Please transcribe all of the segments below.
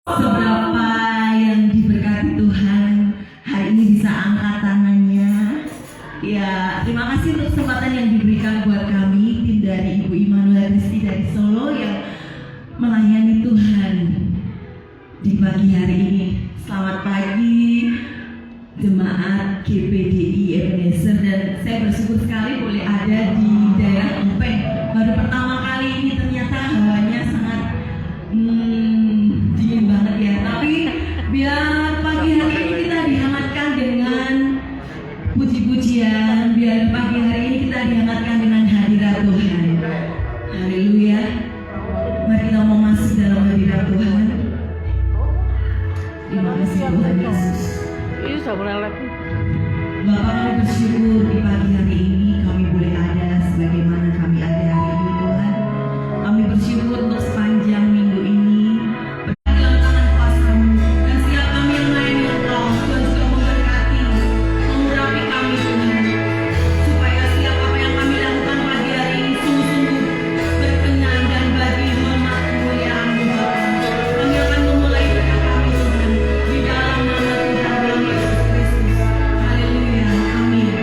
Seberapa yang diberkati Tuhan hari ini bisa angkat tangannya. Ya, terima kasih untuk kesempatan yang diberikan buat kami tim dari Ibu Immanuel Risti dari Solo yang melayani Tuhan di pagi hari ini. Selamat pagi jemaat GPDI Ebenezer, dan saya bersyukur sekali boleh ada di daerah Empeng. Baru pertama kali ini ternyata hawanya sangat dingin banget ya, tapi biar pagi hari ini kita dihangatkan dengan puji-pujian, biar pagi hari ini kita dihangatkan dengan hadirat Tuhan. Haleluya. Mari kita mau masuk dalam hadirat Tuhan. Terima kasih Tuhan Yesus. Bapak, kami bersyukur di pagi hari ini kami boleh ada sebagaimana kami ada hari ini Tuhan. Kami bersyukur untuk sepanjang minggu ini dalam tangan kuasa-Mu, dan setiap kami yang melayani Engkau, Tuhan sudah memberkati, mengurapi kami Tuhan, supaya setiap apa yang kami lakukan pagi hari ini sungguh-sungguh berkenan dan bagi hormat kemuliaan-Mu Bapa. Kami akan memulai berkat kami Tuhan di dalam nama Tuhan kami Yesus Kristus. Haleluya, amin.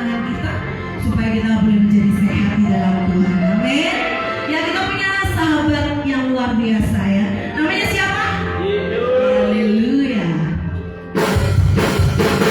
tangan kita supaya kita boleh menjadi sehat di dalam Tuhan. Amin. Ya, kita punya sahabat yang luar biasa ya. Namanya siapa? Haleluya. Kita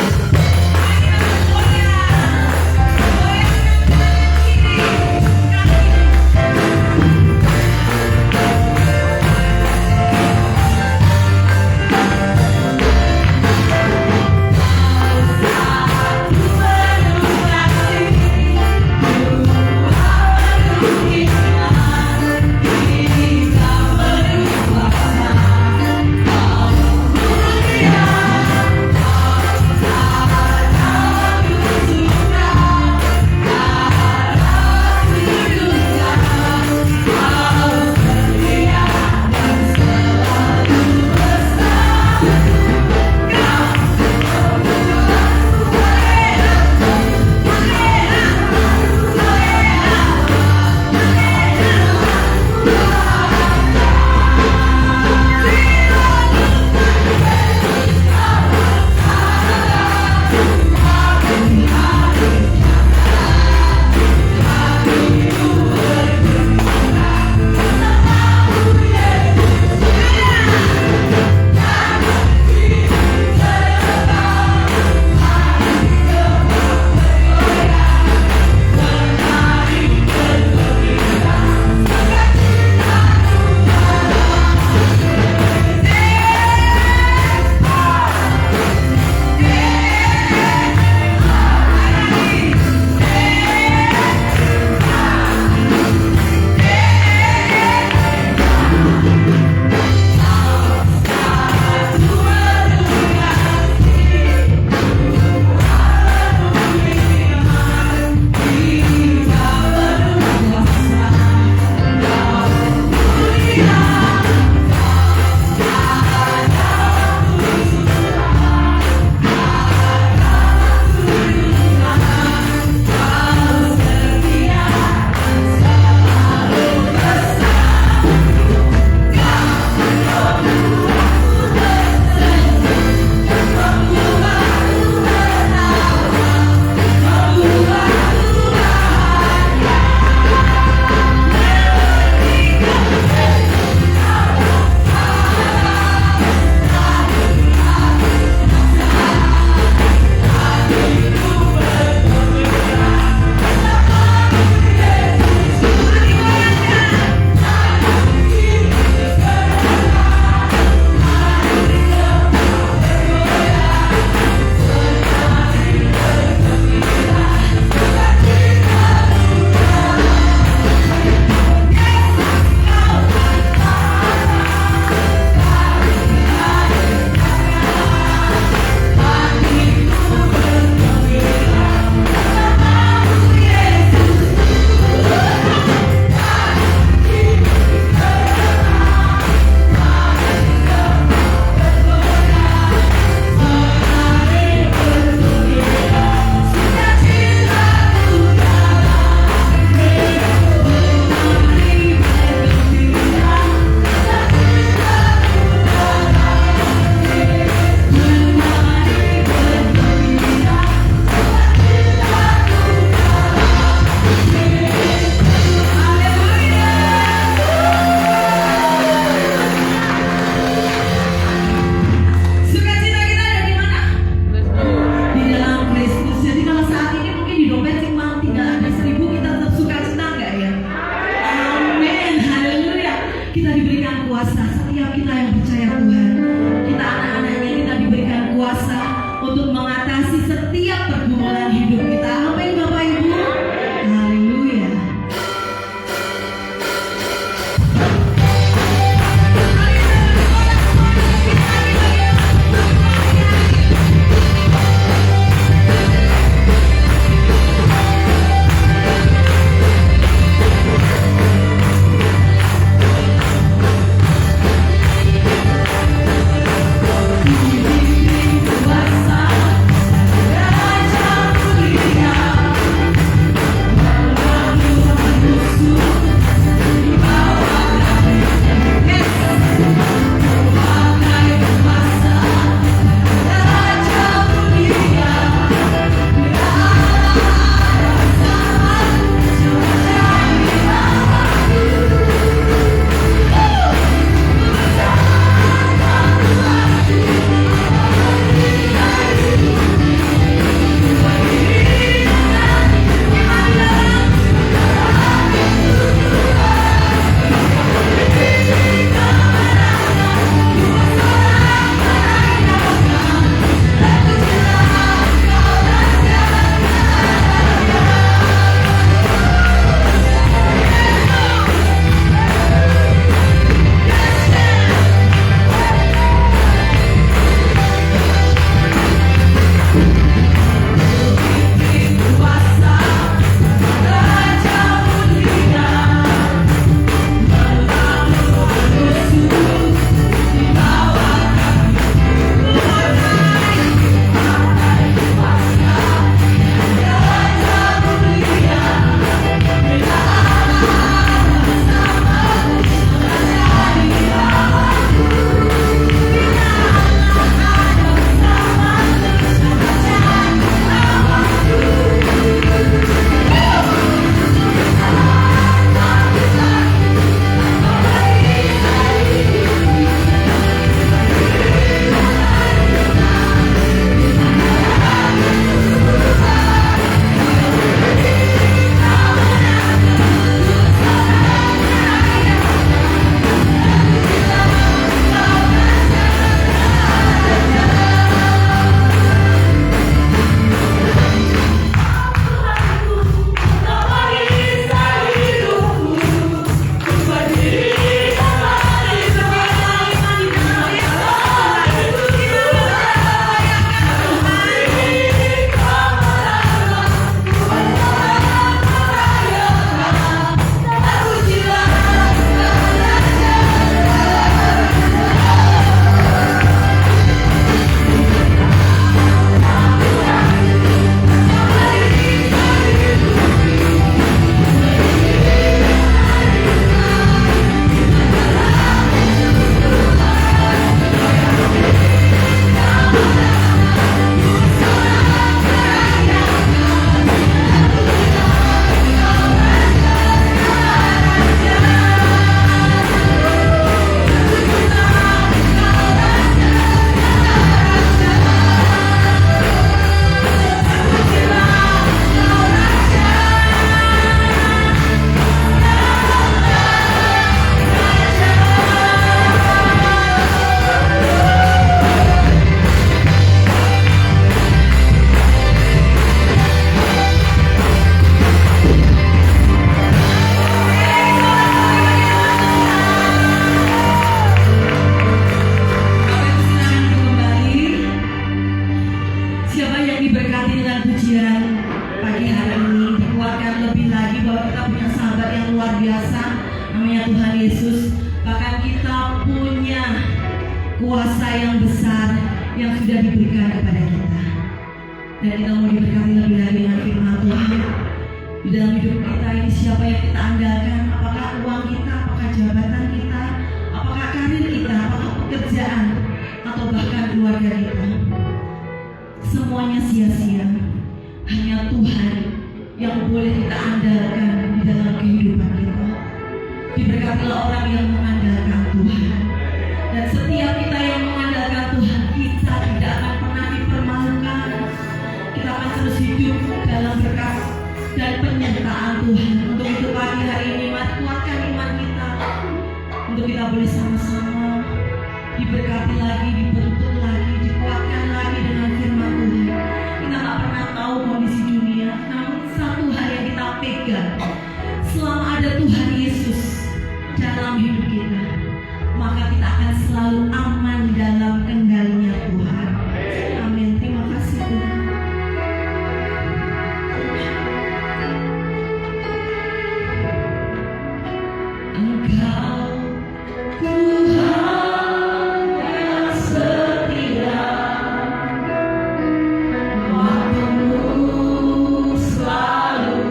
lebih lagi bahwa kita punya sahabat yang luar biasa, namanya Tuhan Yesus. Bahkan kita punya kuasa yang besar yang sudah diberikan kepada kita. Dan kita mau diberkati lebih lagi dengan firman Tuhan. Di dalam hidup kita ini siapa yang kita andalkan? Apakah uang kita, apakah jabatan kita, apakah karir kita, apakah pekerjaan, atau bahkan keluarga kita? Semuanya sia-sia. Hanya Tuhan yang boleh kita andalkan di dalam kehidupan kita. Diberkatilah orang yang mengandalkan Tuhan. Dan setiap kita yang mengandalkan Tuhan, kita tidak akan pernah dipermalukan. Kita akan terus hidup dalam berkat dan penyertaan Tuhan. Untuk itu pagi hari ini, mari kuatkan iman kita, untuk kita boleh sama-sama diberkati lagi, dibentuk lagi, dikuatkan lagi dengan firman Tuhan. Kita tak pernah tahu kondisi dunia, namun satu hal yang kita pegang, selama ada Tuhan Yesus dalam hidup kita, maka kita akan selalu aman dalam kendalinya Tuhan. Amin. Terima kasih Tuhan. Engkau Tuhan yang setia, waktu-Mu selalu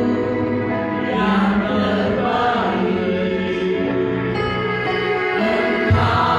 yang terbaik. Engkau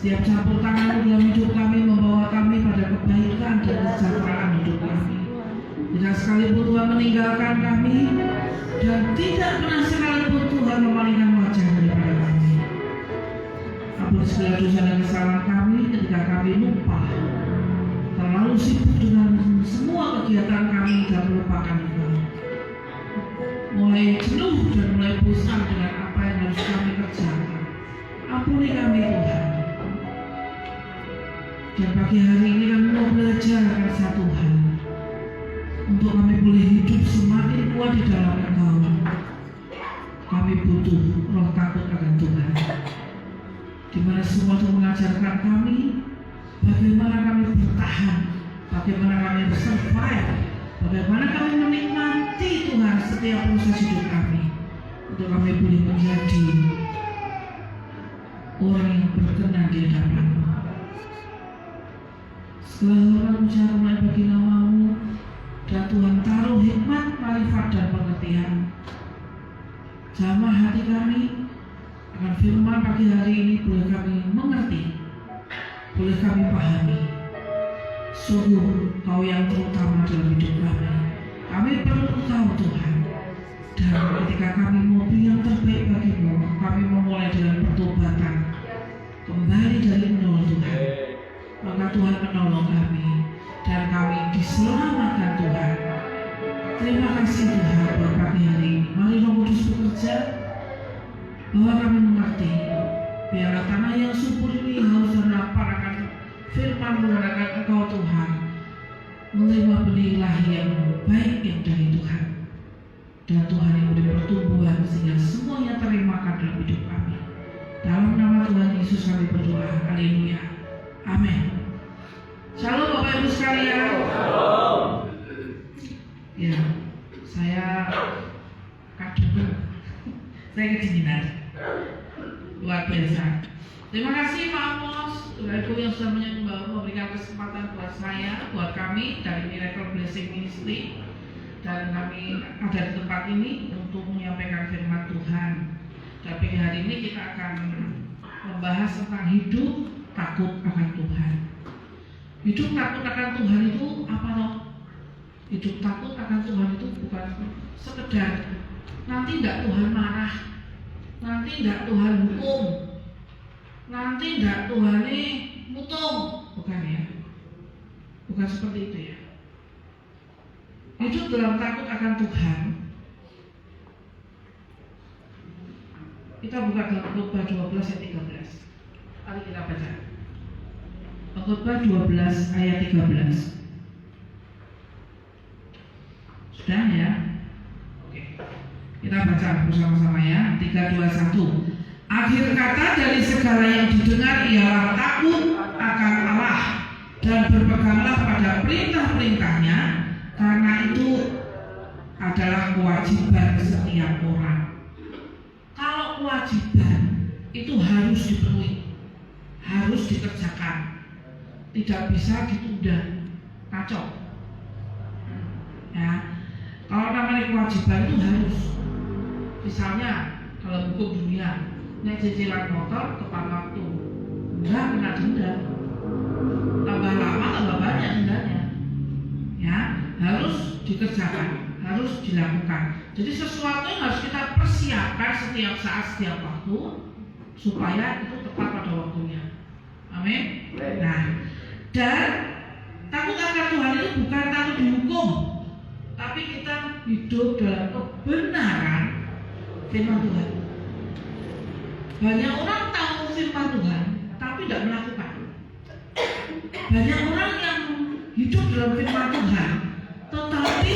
Setiap campur tangan dalam hidup kami membawa kami pada kebaikan dan kesejahteraan hidup kami. Tidak sekalipun Tuhan meninggalkan kami, dan tidak pernah sekalipun Tuhan memalingkan wajah daripada kami. Ampuni segala dosa dan kesalahan kami ketika kami lupa, terlalu sibuk dengan semua kegiatan kami dan melupakan Engkau. Mulai jenuh dan mulai bosan dengan apa yang harus kami kerjakan. Ampuni kami Tuhan. Dan pagi hari ini kami mau belajar karya Tuhan, untuk kami boleh hidup semakin kuat di dalam Engkau. Kami butuh roh takut akan Tuhan, di mana semua itu mengajarkan kami bagaimana kami bertahan, bagaimana kami bersurvive, bagaimana kami menikmati Tuhan setiap proses hidup kami, untuk kami boleh menjadi orang yang berkenan di hadapan-Mu. Segala hormat puja mulai bagi nama-Mu, dan Tuhan taruh hikmat, marifat dan pengertian. Jamah hati kami akan firman pagi hari ini, boleh kami mengerti, boleh kami pahami. Sungguh Kau yang terutama dalam hidup kami. Kami perlu Kau Tuhan. Dan ketika kami mau beri yang terbaik bagi-Mu, kami memulai dengan pertobatan, kembali dari nol Tuhan. Maka Tuhan menolong kami, dan kami diselamatkan Tuhan. Terima kasih Tuhan buat pagi hari ini. Mari Roh Kudus bekerja, bahwa kami mengerti. Biarlah tanah yang subur ini haus dan lapar akan firman-Mu dan akan Engkau Tuhan. Menerima benih ilahi yang baik yang dari Tuhan. Dan Tuhan yang memberi pertumbuhan sehingga semuanya terimakan dalam hidup kami. Dalam nama Tuhan Yesus kami berdoa. Haleluya. Amin. Shalom Bapak Ibu sekalian. Ya, saya kadang saya kedinginan. Luar biasa. Terima kasih Pak Amos, Saudaraku yang sudah memberikan kesempatan buat saya, buat kami dari Miracle Blessing Ministry, dan kami ada di tempat ini untuk menyampaikan firman Tuhan. Tapi hari ini kita akan membahas tentang hidup takut akan Tuhan. Hidup takut akan Tuhan itu apa loh? Hidup takut akan Tuhan itu bukan sekedar nanti tidak Tuhan marah, nanti tidak Tuhan hukum, nanti tidak Tuhan ini mutung, bukan ya? Bukan seperti itu ya. Hidup dalam takut akan Tuhan. Kita buka dalam Pengkhotbah 12 ayat 13. Mari kita baca. Pengkhotbah 12 ayat 13. Sudah ya? Oke. Kita baca bersama-sama ya. 3, 2, 1. Akhir kata dari segala yang didengar ialah takut akan Allah, dan berpeganglah pada perintah-perintahnya, karena itu adalah kewajiban setiap orang. Kalau kewajiban itu harus dipenuhi, harus dikerjakan, tidak bisa ditunda, kacau. Ya, kalau namanya kewajiban itu harus. Misalnya kalau hukum dunia, naik cicilan motor tepat waktu, enggak kena denda, tambah lama tambah banyak dendanya. Ya, harus dikerjakan, harus dilakukan. Jadi sesuatu yang harus kita persiapkan setiap saat, setiap waktu, supaya itu tepat pada waktunya. Amin. Nah, dan takut akan Tuhan itu bukan takut dihukum, tapi kita hidup dalam kebenaran firman Tuhan. Banyak orang tahu firman Tuhan, tapi tidak melakukan. Banyak orang yang hidup dalam firman Tuhan, tetapi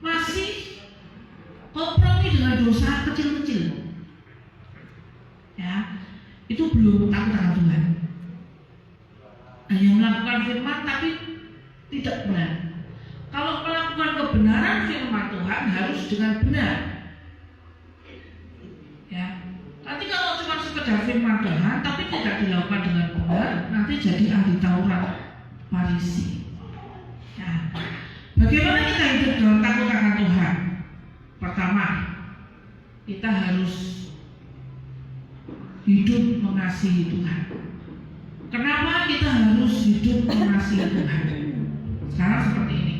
masih kompromi dengan dosa kecil-kecil. Ya, itu belum takut akan Tuhan. Hanya melakukan firman tapi tidak benar. Kalau melakukan kebenaran firman Tuhan harus dengan benar. Ya, nanti kalau cuma sekedar firman Tuhan tapi tidak dilakukan dengan benar, nanti jadi ahli Taurat, Farisi. Ya, bagaimana kita hidup dalam takut akan Tuhan? Pertama, kita harus hidup mengasihi Tuhan. Kenapa kita harus hidup mengasihi Tuhan? Sekarang seperti ini.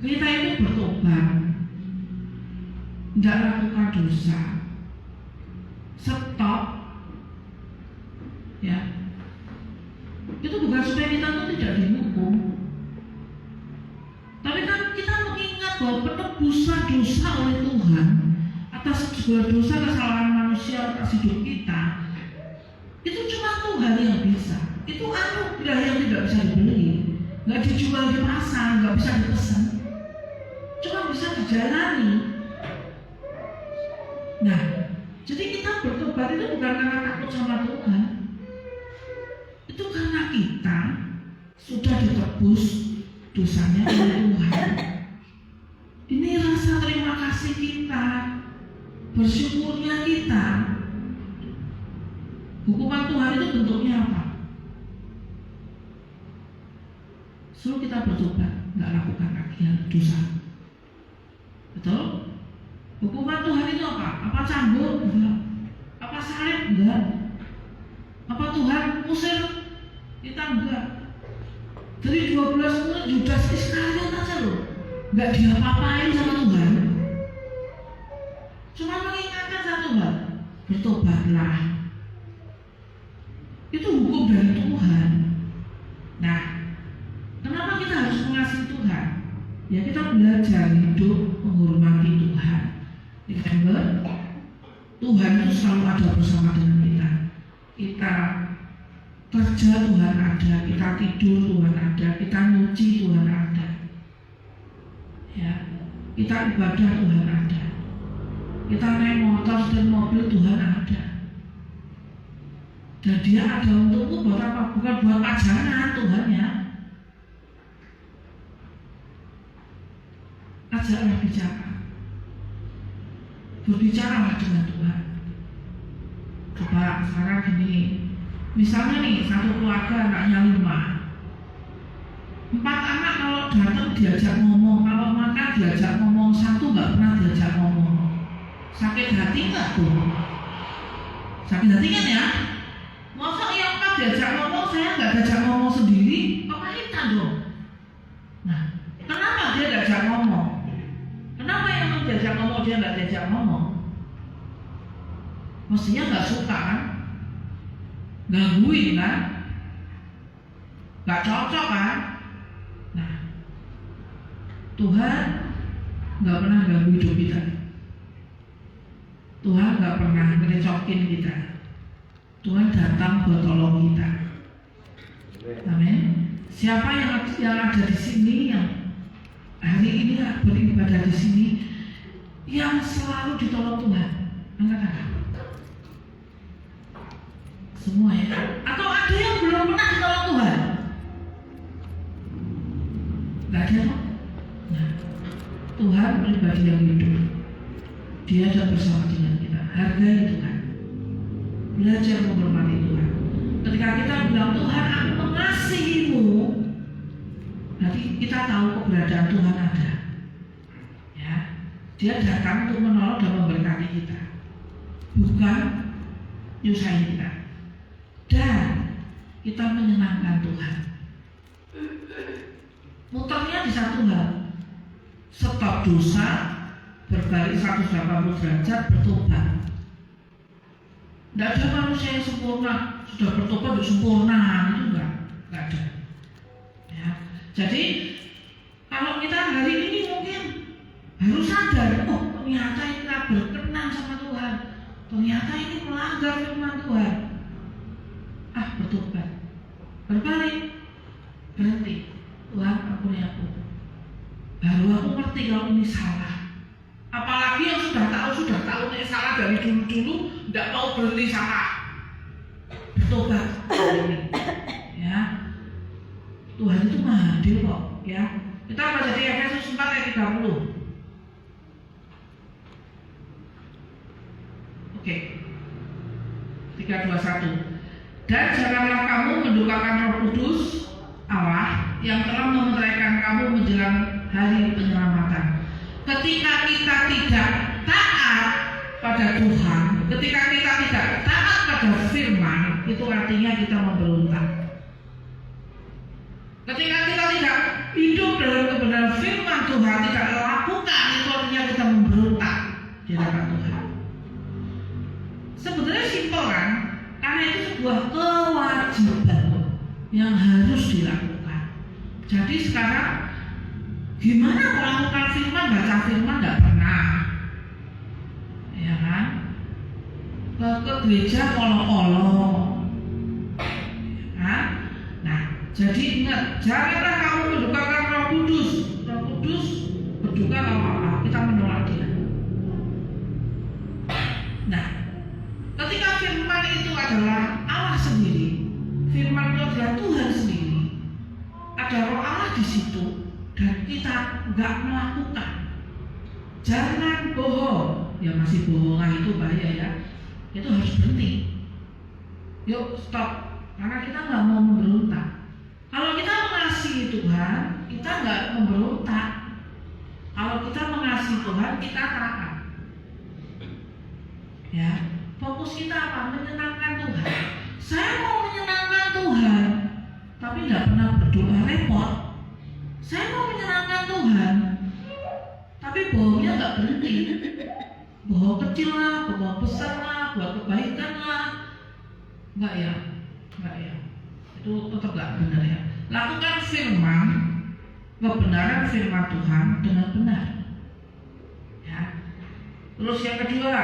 Kita itu bertobat, tidak lakukan dosa, stop, ya. Itu bukan supaya kita itu tidak dihukum, tapi kan kita mengingat bahwa penebusan dosa oleh Tuhan atas segala dosa kesalahan manusia atas hidup kita itu cuma Tuhan yang bisa. Itu anugerah yang tidak bisa dibeli, nggak dijual di pasar, nggak bisa dipesan, cuma bisa dijalani. Nah, jadi kita bertobat itu bukan karena takut sama Tuhan, itu karena kita sudah ditebus dosanya oleh Tuhan. Ini rasa terima kasih kita, bersyukurnya kita. Hukuman Tuhan itu bentuknya apa? Suruh kita bertobat, nggak lakukan lagi dosa. Betul? Hukuman Tuhan itu apa? Apa cambuk? Enggak. Apa salib? Enggak. Apa Tuhan usir kita? Enggak. Dari 12 murid Yudas Iskariot aja loh, nggak diapa-apain sama Tuhan. Cuma mengingatkan sama Tuhan, bertobatlah. Itu hukum dari Tuhan. Nah, kenapa kita harus mengasihi Tuhan? Ya, kita belajar hidup menghormati Tuhan. Remember, Tuhan itu selalu ada bersama dengan kita. Kita kerja Tuhan ada, kita tidur Tuhan ada, kita nyuci Tuhan ada, ya, kita ibadah Tuhan ada, kita naik motor dan mobil Tuhan ada. Dan Dia ada untukmu buat apa? Bukan buat pajangan Tuhan, ya. Ajaklah bicara, berbicaralah dengan Tuhan. Coba sekarang gini, misalnya nih satu keluarga anaknya 5, 4 anak kalau datang diajak ngomong, kalau makan diajak ngomong, 1 nggak pernah diajak ngomong. Sakit hati nggak tuh? Sakit hati kan ya? Masa yang 4 diajak ngomong, saya nggak diajak ngomong sendiri, kepahitan dong. Nah, kenapa dia diajak ngomong? Kenapa yang diajak ngomong dia nggak diajak ngomong? Mestinya nggak suka kan? Gangguin kan? Nggak cocok kan? Nah, Tuhan nggak pernah ganggu hidup kita. Tuhan nggak pernah ngerecokin kita. Tuhan datang buat tolong kita. Amin. Siapa yang ada di sini, yang hari ini beribadah di sini, yang selalu ditolong Tuhan? Angkat tangan. Semua, ya? Atau ada yang belum pernah ditolong Tuhan? Gak ada, kok. Nah, Tuhan pribadi yang hidup. Dia ada bersama dengan kita. Hargai Tuhan. Belajar menghormati Tuhan. Ketika kita bilang Tuhan, aku mengasihimu, berarti kita tahu keberadaan Tuhan ada. Ya, Dia datang untuk menolong dan memberkati kita, bukan nyusahin kita. Dan kita menyenangkan Tuhan. Muternya di satu hal, stop dosa, berbalik 180 derajat, bertobat. Tidak ada manusia yang sempurna, sudah bertobat sudah sempurna, itu enggak ada. Ya. Jadi kalau kita hari ini mungkin harus sadar, oh ternyata kita berkenan sama Tuhan, ternyata ini melanggar firman Tuhan. Bertobat, berbalik, berhenti. Tuhan, ampuni aku. Baru aku ngerti kalau ini salah. Apalagi yang sudah tahu ini salah dari dulu, tidak mau berhenti salah. Bertobat ini, ya. Tuhan itu maha adil kok, ya. Kita baca di Efesus 4 ayat 30. Oke. 3:21. Dan janganlah kamu mendukakan Roh Kudus Allah yang telah memeteraikan kamu menjelang hari penyelamatan. Ketika kita tidak taat pada Tuhan, ketika kita tidak taat pada firman, itu artinya kita memberontak. Ketika kita tidak hidup dalam kebenaran firman Tuhan, tidak lakukan, itu artinya kita memberontak di hadapan Tuhan. Sebenarnya simpel kan? Karena itu sebuah kewajiban yang harus dilakukan. Jadi sekarang gimana melakukan firman, baca firman nggak pernah, ya kan? Ke gereja olok-olok, ya kan? Nah, jadi ingat, janganlah kamu mendukakan Roh Kudus. Roh Kudus berduka kalau apa? Kita menolak dia. Nah, ketika firman itu adalah Allah sendiri, firman itu adalah Tuhan sendiri, ada Roh Allah di situ, dan kita nggak melakukan, jangan bohong. Ya masih bohongan itu bahaya ya, itu harus berhenti. Yuk stop, karena kita nggak mau memberontak. Kalau kita mengasihi Tuhan, kita nggak memberontak. Kalau kita mengasihi Tuhan, kita taat. Ya, fokus kita apa? Menyenangkan Tuhan. Saya mau menyenangkan Tuhan, tapi nggak pernah berdoa repot. Saya mau menyenangkan Tuhan, tapi bohongnya nggak berhenti. Bohong kecil lah, bohong besar lah, bohong kebaikan lah. Enggak ya, enggak ya. Itu tetap nggak benar ya. Lakukan firman, kebenaran firman Tuhan dengan benar. Ya. Terus yang kedua,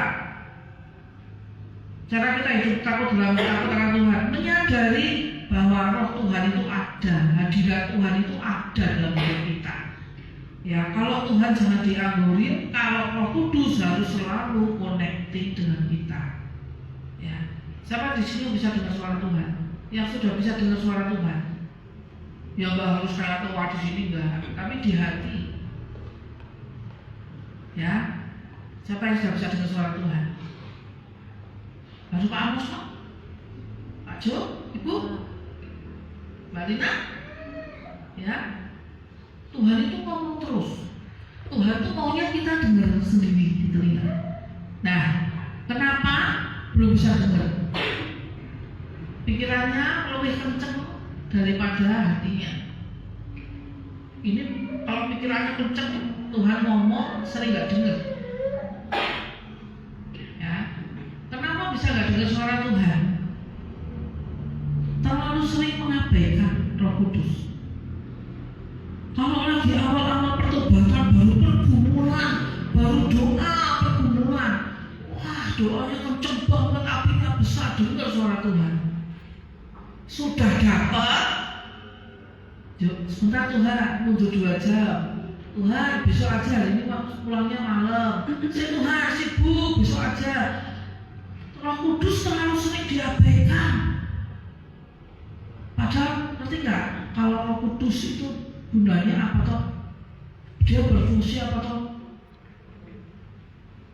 cara kita hidup takut akan Tuhan, menyadari bahwa Roh Tuhan itu ada, hadirat Tuhan itu ada dalam hidup kita. Ya, kalau Tuhan jangan dianggurin, kalau Roh Kudus harus selalu connecting dengan kita. Ya, siapa di sini bisa dengar suara Tuhan? Yang sudah bisa dengar suara Tuhan? Ya nggak harus kayak tua di sini enggak, tapi di hati. Ya, siapa yang sudah bisa dengar suara Tuhan? Baru Pak Amos, Pak? Pak Jo, Ibu, Mbak Lina, ya. Tuhan itu ngomong terus. Tuhan itu maunya kita dengar sendiri di telinga. Nah, kenapa belum bisa dengar? Pikirannya lebih kenceng daripada hatinya. Ini kalau pikirannya kenceng, Tuhan ngomong sering nggak dengar. Ya, kenapa bisa nggak dengar suara Tuhan? Terlalu sering mengabaikan Roh Kudus. Kalau lagi awal-awal pertobatan, baru pergumulan, baru doa pergumulan, wah doanya kenceng banget, apinya besar, dengar suara Tuhan. Sudah dapat, sebentar Tuhan, mundur 2 jam. Tuhan besok aja, hari ini pulangnya malam. Tuhan sibuk, besok aja. Roh Kudus terlalu sering diabaikan. Padahal ngerti nggak? Kalau Roh Kudus itu gunanya apa toh? Dia berfungsi apa toh?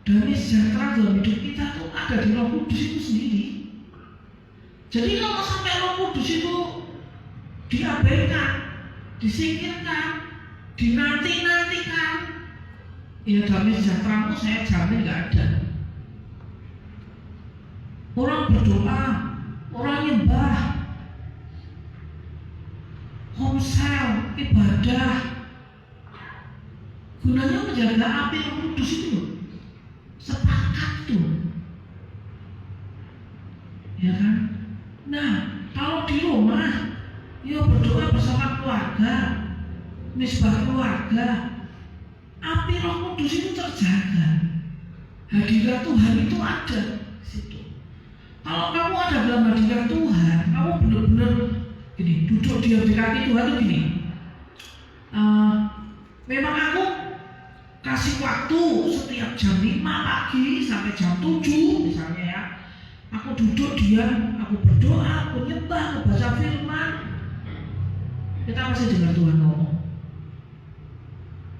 Damai sejahtera dalam hidup kita tuh ada di Roh Kudus itu sendiri. Jadi kalau sampai Roh Kudus itu diabaikan, disingkirkan, dinanti-nantikan, ya damai sejahtera itu saya jamin nggak ada. Orang berdoa, orang nyembah, komsel, ibadah, gunanya menjaga api Roh Kudus itu. Sepakat tuh, ya kan? Nah, kalau di rumah, ya berdoa bersama keluarga, misbah keluarga, api Roh Kudus itu terjaga. Hadirat Tuhan itu ada di situ. Kalau kamu ada dalam hadirat Tuhan, kamu benar-benar gini, duduk diam di kaki Tuhan itu gini. Memang aku kasih waktu setiap jam 5 pagi sampai jam 7 misalnya ya. Aku duduk diam, aku berdoa, aku nyembah, aku baca firman. Kita masih dengar Tuhan ngomong.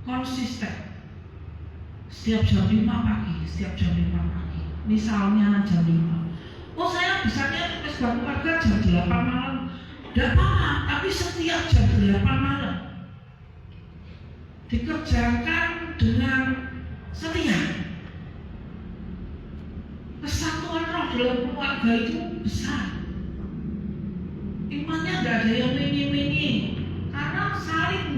Konsisten. Setiap jam 5 pagi, setiap jam 5 pagi. Misalnya jam 5. Oh saya bisanya mesbah keluarga jam 8 malam. Tidak apa-apa, tapi setiap jam 8 malam dikerjakan dengan setia. Kesatuan roh dalam keluarga itu besar. hikmatnya nggak ada yang wingi-wingi, karena saling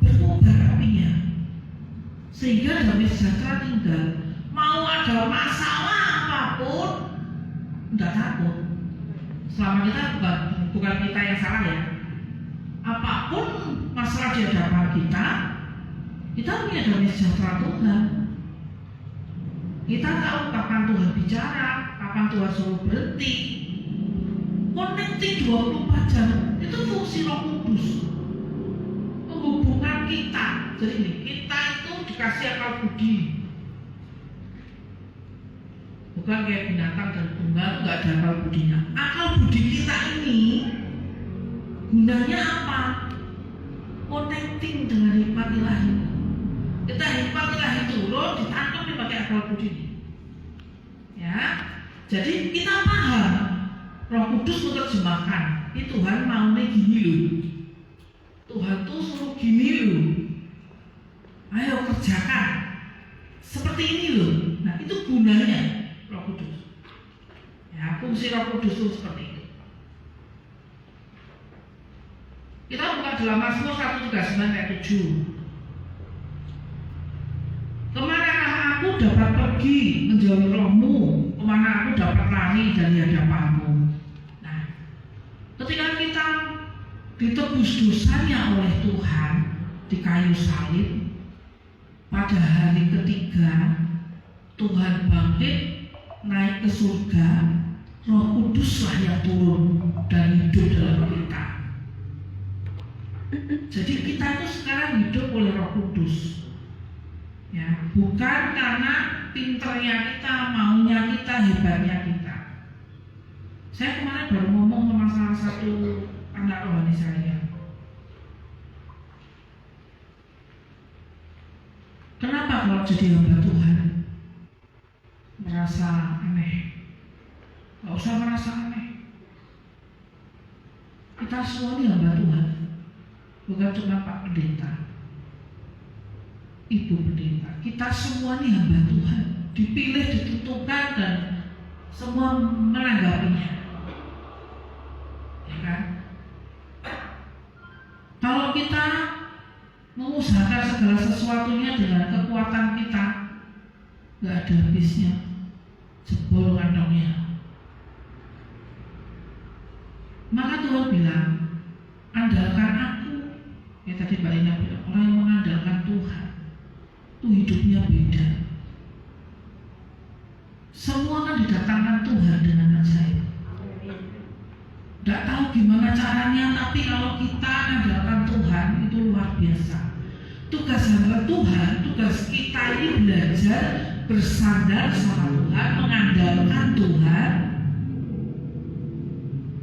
berkobar apinya, sehingga damai sejahtera tinggal. Mau ada masalah apapun, nggak takut. Selama kita bukan kita yang salah ya. Apapun masalah di hadapan kita punya damai sejahtera Tuhan. Kita tahu kapan Tuhan bicara, kapan Tuhan suruh berhenti. Connecting 24 jam itu fungsi Roh Kudus, menghubungkan kita. Jadi ini, kita itu dikasih akal budi, bukan kayak binatang dan bunga itu nggak ada akal budinya. Akal budi kita ini gunanya apa? Connecting dengan hikmat ilahi. Kita hikmat ilahi turun, ditangkap pakai akal budi ini. Ya, jadi kita paham. Roh Kudus menerjemahkan, ini Tuhan maunya gini loh. Tuhan tuh suruh gini loh. Ayo kerjakan seperti ini loh. Nah itu gunanya Roh Kudus. Ya, fungsi Roh Kudus itu seperti itu. Kita buka dalam Mazmur 139 ayat 7. Kemanakah aku dapat pergi menjauhi Rohmu? Kemana aku dapat lari dari hadapanmu? Nah, ketika kita ditebus dosanya oleh Tuhan di kayu salib, pada hari ketiga Tuhan bangkit naik ke surga. Roh Kuduslah yang turun dan hidup dalam kita. Jadi kita itu sekarang hidup oleh Roh Kudus. Ya, bukan karena pinternya kita, maunya kita, hebatnya kita. Saya kemarin baru ngomong sama salah satu anak rohani saya. Kenapa kalau jadi hamba Tuhan merasa aneh? Gak usah merasa aneh. Kita semua ini hamba Tuhan, bukan cuma Pak Pendeta, Ibu Pendeta. Kita semua ini hamba Tuhan, dipilih, ditentukan, dan semua menanggapinya. Ya kan? Kalau kita mengusahakan segala sesuatunya dengan kekuatan kita, nggak ada habisnya, jebol kantongnya. Maka Tuhan bilang, andalkan aku. Ya tadi Mbak Ina bilang, orang yang mengandalkan Tuhan itu hidupnya beda. Semua kan didatangkan Tuhan dengan ajaib. Tidak tahu gimana caranya, tapi kalau kita andalkan Tuhan itu luar biasa. Tugas hamba Tuhan, tugas kita ini belajar bersandar sama Tuhan, mengandalkan Tuhan,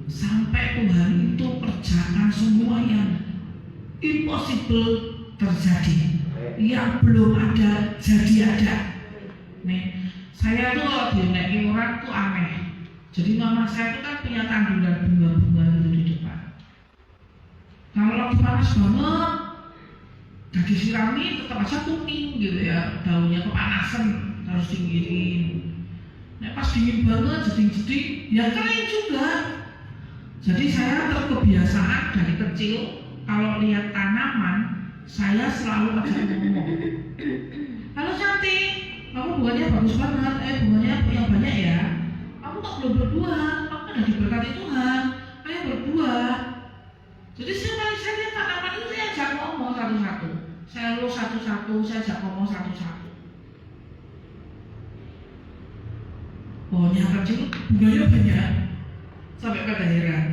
sampai Tuhan itu kerjakan semua yang impossible terjadi, yang belum ada jadi ada. Nih, saya tuh kalau diundang orang tuh aneh. Jadi mama saya itu kan punya tanduran bunga-bunga itu di depan. Kalau lagi panas banget, gak disirami tetap aja kuning gitu ya, daunnya kepanasan harus dinginin. Nah pas dingin banget, jeding-jeding, ya kering juga. Jadi saya terkebiasaan dari kecil kalau lihat tanaman, saya selalu ajak ngomong. Halo cantik, kamu bunganya bagus banget, bunganya yang banyak ya. Kamu kok belum berbuah, kamu udah diberkati Tuhan, ayo berbuah. Jadi saya lihat tanaman itu saya ajak ngomong satu-satu. Saya lulus satu-satu, saya ajak ngomong satu-satu. Pohonnya kecil, bunganya banyak, sampai pada heran.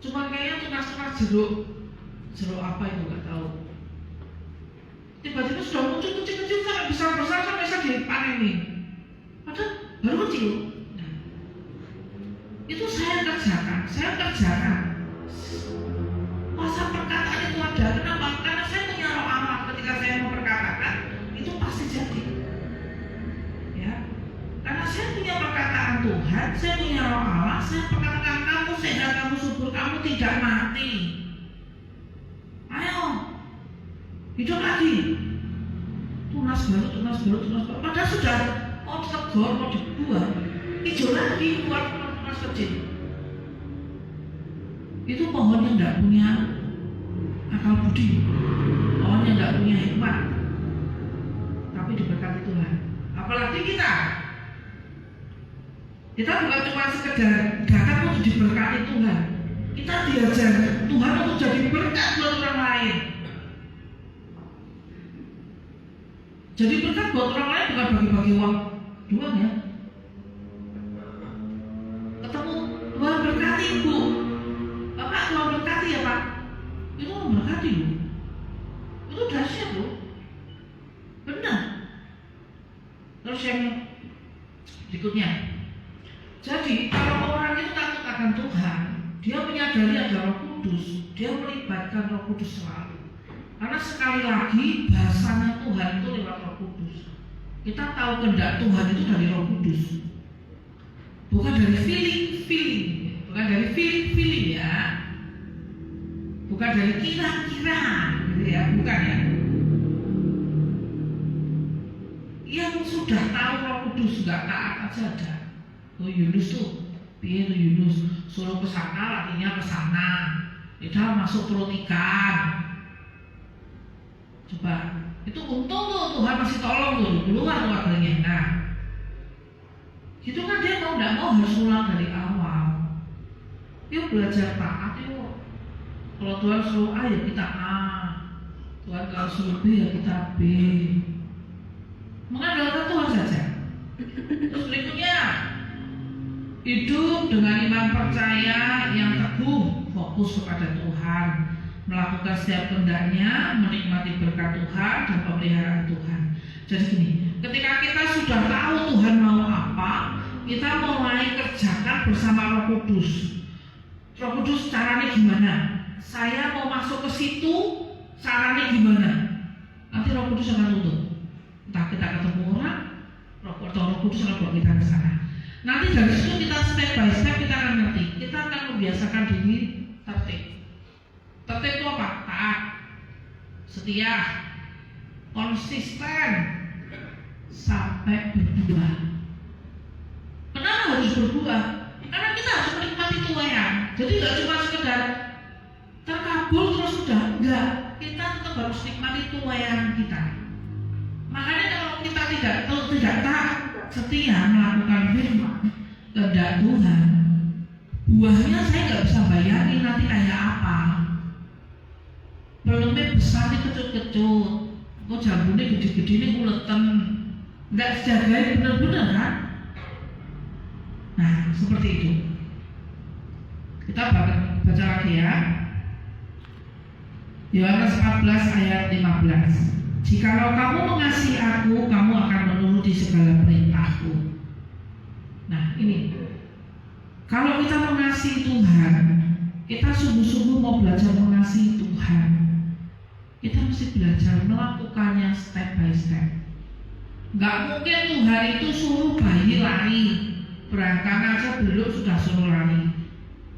Cuma kayaknya tunas-tunas jeruk apa itu nggak tahu. Tiba-tiba sudah muncul kecil-kecil sampai besar-besar sampai bisa dipanenin. Padahal baru kecil. Nah, itu saya kerjakan. Masa perkataan itu ada, kenapa? Karena saya punya roh Allah. Ketika saya memperkatakan, itu pasti jadi. Ya, karena saya punya perkataan Tuhan, saya punya roh Allah, saya perkatakan kamu sehat, kamu subur, kamu tidak mati. Ayo, hidup lagi. Tunas baru. Padahal sudah mau tegur, mau dibuang, hijau lagi, keluar tunas kecil. itu pohon yang tidak punya akal budi, pohon yang tidak punya hikmat, tapi diberkati Tuhan. Apalagi kita bukan cuma sekedar datang untuk diberkati Tuhan, kita diajar Tuhan untuk jadi berkat buat orang lain. Jadi berkat buat orang lain bukan bagi-bagi uang doang ya. Ketemu Tuhan berkati ibu, Bapak Tuhan berkati ya Pak, itu memberkati bu, itu dahsyat bu, benar. Terus yang berikutnya, jadi kalau orang itu takut akan Tuhan, dia menyadari ada Roh Kudus, dia melibatkan Roh Kudus selalu. Karena sekali lagi bahasanya Tuhan itu lewat Roh Kudus. Kita tahu kehendak Tuhan itu dari Roh Kudus, bukan dari feeling, bukan dari feeling ya, bukan dari kira-kira, gitu ya, bukan ya. Yang sudah tahu Roh Kudus nggak taat aja ada. Tuh Yunus tuh, piye tuh Yunus, suruh ke sana, latinya ke sana, kita masuk perut ikan. Coba, itu untung tuh Tuhan masih tolong tuh, keluar keluarganya. Nah, gitu kan dia mau nggak mau harus ulang dari awal. Yuk belajar taat yuk. Kalau Tuhan suruh A ya kita A, Tuhan kalau suruh B ya kita B. Mengandalkan Tuhan saja. Terus berikutnya, hidup dengan iman percaya yang teguh, fokus kepada Tuhan, melakukan setiap kehendaknya, menikmati berkat Tuhan dan pemeliharaan Tuhan. Jadi gini, ketika kita sudah tahu Tuhan mau apa, kita mulai kerjakan bersama Roh Kudus. Roh Kudus caranya gimana? Saya mau masuk ke situ, caranya gimana? Nanti Roh Kudus akan tutup. Entah kita ketemu orang, Roh Kudus akan bawa kita ke sana. Nanti dari situ kita step by step kita akan ngerti. Kita akan membiasakan diri tertib. Tertib itu apa? Taat, setia, konsisten, sampai berbuah. Kenapa harus berbuah? Karena kita harus menikmati tuayan. Jadi nggak cuma sekedar terkabul terus sudah, enggak. Kita tetap harus nikmati tuayan kita. Makanya kalau kita tidak taat, setia melakukan firman kehendak Tuhan, buahnya saya nggak bisa bayangin nanti kayak apa. Belumnya besar nih kecut-kecut, kok jambulnya gede-gede nih uletan, nggak dijagain bener-bener kan? Nah seperti itu. Kita baca lagi ya. Yohanes 14 ayat 15. Jikalau kamu mengasihi aku, kamu akan menuruti segala perintahku. Nah ini, kalau kita mengasihi Tuhan, kita sungguh-sungguh mau belajar mengasihi Tuhan, kita mesti belajar melakukannya step by step. Gak mungkin Tuhan itu suruh bayi lari, berangkat aja belum sudah suruh lari.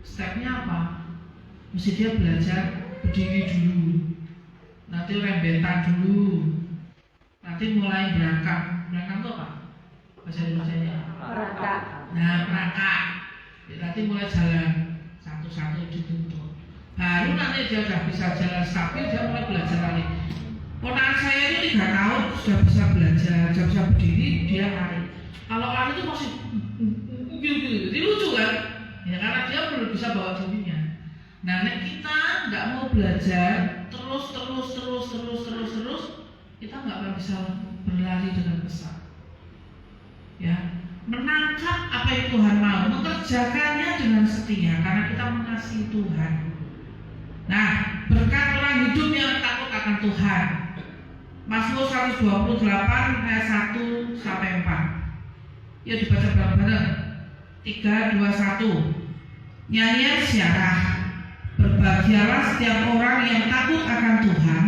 Stepnya apa? Mesti dia belajar berdiri dulu, nanti rembetan dulu, nanti mulai berangkat. Berangkat itu apa? Bahasa Indonesia-nya? Merangkak. Nah, merangkak. Nanti mulai jalan satu-satu dituntut. Baru nanti dia sudah bisa jalan stabil, dia mulai belajar lari. Ponakan saya itu 3 tahun sudah bisa belajar, sudah bisa berdiri, dia lari. Kalau lari itu masih jadi lucu kan? Ya karena dia belum bisa bawa dirinya. Nah, kita nggak mau belajar terus, kita nggak akan bisa berlari dengan pesat. Ya, menangkap apa yang Tuhan mau, mengerjakannya dengan setia karena kita mengasihi Tuhan. Nah, berkat orang hidup yang takut akan Tuhan. Mazmur 128 ayat 1 sampai 4. Yuk dibaca bareng-bareng. 3, 2, 1. Nyanyian syarah. Berbahagialah setiap orang yang takut akan Tuhan,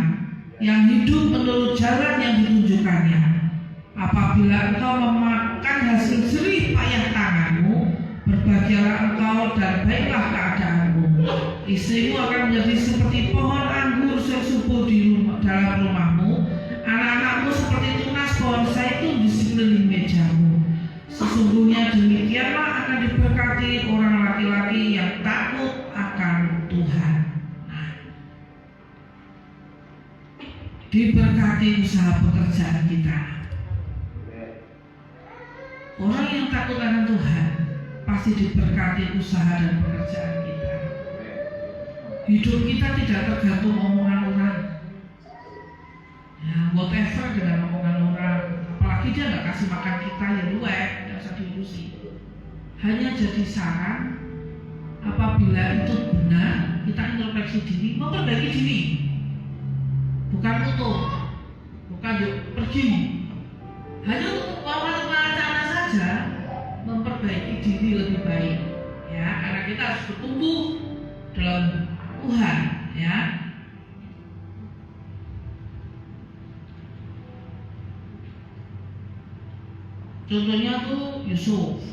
yang hidup menurut jalan yang ditunjukkannya. Apabila engkau memakan hasil jerih payah tanganmu, berbahagialah engkau dan baiklah keadaanmu. Istrimu akan menjadi seperti pohon anggur subur di dalam rumahmu, anak-anakmu seperti tunas pohon zaitun di sekeliling mejamu. Sesungguhnya demikianlah akan diberkati orang laki-laki yang takut akan Tuhan. diberkati usaha pekerjaan kita. Orang yang takut akan Tuhan pasti diberkati usaha dan pekerjaan kita. Hidup kita tidak tergantung omongan orang. Ya, whatever dengan omongan orang. Apalagi dia nggak kasih makan kita, ya luwek, nggak usah diurusi. Hanya jadi saran. Apabila itu benar, kita introspeksi diri, memperbaiki diri. Bukan tutup, bukan yuk pergi. Hanya untuk wawancara saja, memperbaiki diri lebih baik. Ya, karena kita harus bertumbuh dalam Tuhan. Ya. Contohnya tuh Yusuf.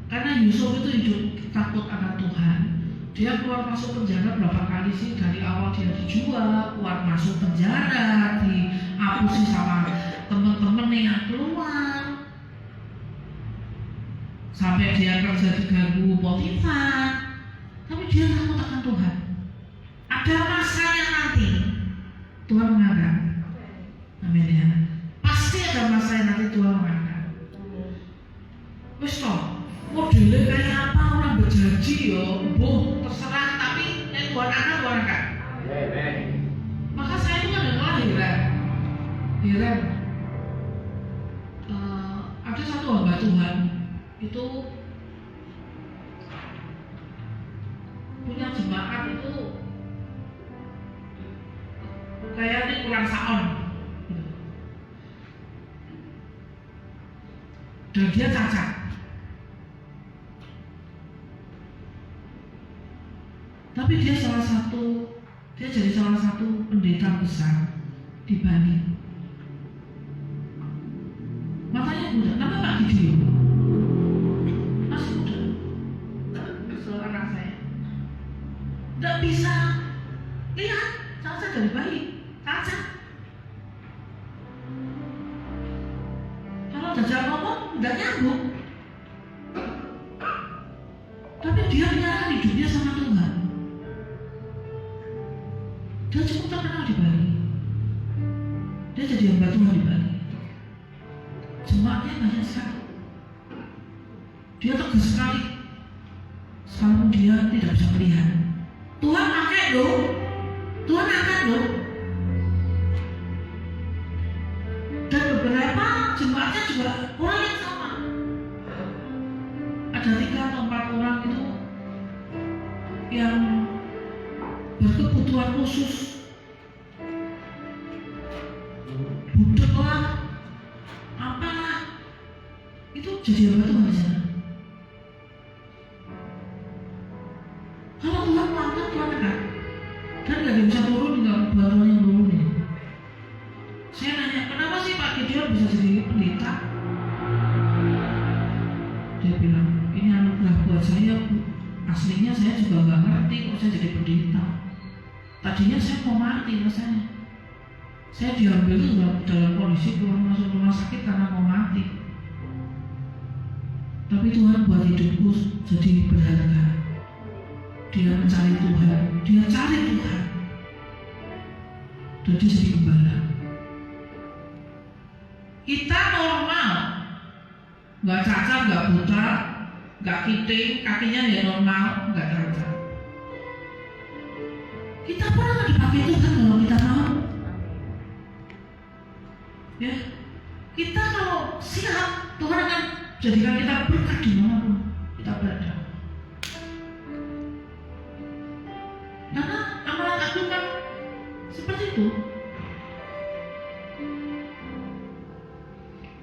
Karena Yusuf itu hidup takut akan Tuhan. Dia keluar masuk penjara berapa kali sih? Dari awal dia dijual, keluar masuk penjara, diapusi sama teman-teman yang keluar. Sampai dia kerja diganggu Potifar. Tapi dia takut akan Tuhan. Ada masanya nanti Tuhan mengangkat. Amin ya. Pasti ada masanya nanti Tuhan mengangkat. Wis toh. Modelnya kayak apa orang berjanji ya, boh terserah, tapi yang buat anak buat anak. Maka saya itu ada heran. Ada satu hamba Tuhan itu punya jemaat itu kayaknya kurang saon, dan dia cacat. Tapi dia jadi salah satu pendeta besar di Bali. Matanya muda, nama Pak Gideon. Masih muda. Seorang anak saya. Tidak bisa lihat, cacat dari bayi, cacat. Kalau jajak ngomong, tidak nyambung. Tapi dia menyerahkan hidupnya sama Tuhan. Dia cukup terkenal di Bali. Dia jadi hamba Tuhan di Bali. Jemaatnya banyak sekali. Dia tegas sekali. Sekalipun dia tidak bisa melihat. Tuhan pakai loh. Tuhan angkat loh. Dan beberapa jemaatnya juga orang yang sama. Ada 3 atau 4 orang itu yang berkebutuhan khusus, budek lah, apalah, itu jadi apa tuh di sana? Kalau Tuhan mengangkat, Tuhan angkat, dan nggak bisa turun, nggak bantuan yang turunin. Saya nanya, kenapa sih Pak Gideon bisa jadi pendeta? Dia bilang, ini anugerah buat saya, Bu. Aslinya saya juga nggak ngerti kok saya jadi pendeta. Tadinya saya mau mati rasanya. Saya diambil dalam kondisi keluar masuk rumah sakit karena mau mati. Tapi Tuhan buat hidupku jadi berharga. Dia mencari Tuhan, dia cari Tuhan. Dan dia jadi gembala. Kita normal, nggak cacat, nggak buta, nggak kiting, kakinya ya normal, nggak cacat. Kita pernah dipakai Tuhan kalau kita mau. Ya, kita kalau siap, Tuhan akan jadikan kita berkat di manapun kita berada. Karena amalan agung kan seperti itu.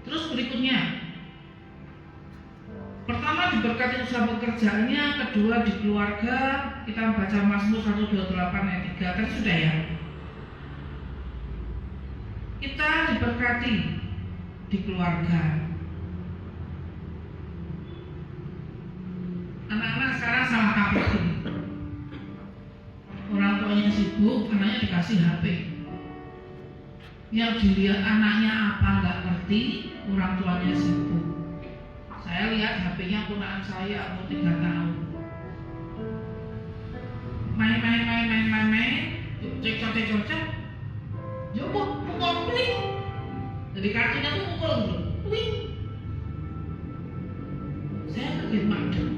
Terus berikutnya, pertama diberkati usaha pekerjaannya, kedua di keluarga. Kita baca Mazmur 128 ayat 3 kan sudah ya. Kita diberkati di keluarga. Anak-anak sekarang salah kaprah ini. Orang tuanya sibuk, anaknya dikasih HP. Yang dilihat anaknya apa nggak ngerti, orang tuanya sibuk. Saya lihat HP-nya ponakan saya umur 3 tahun. Main. cocok, ya pukul pling. Jadi kakinya tuh pukul dulu, pling. Saya kaget madem.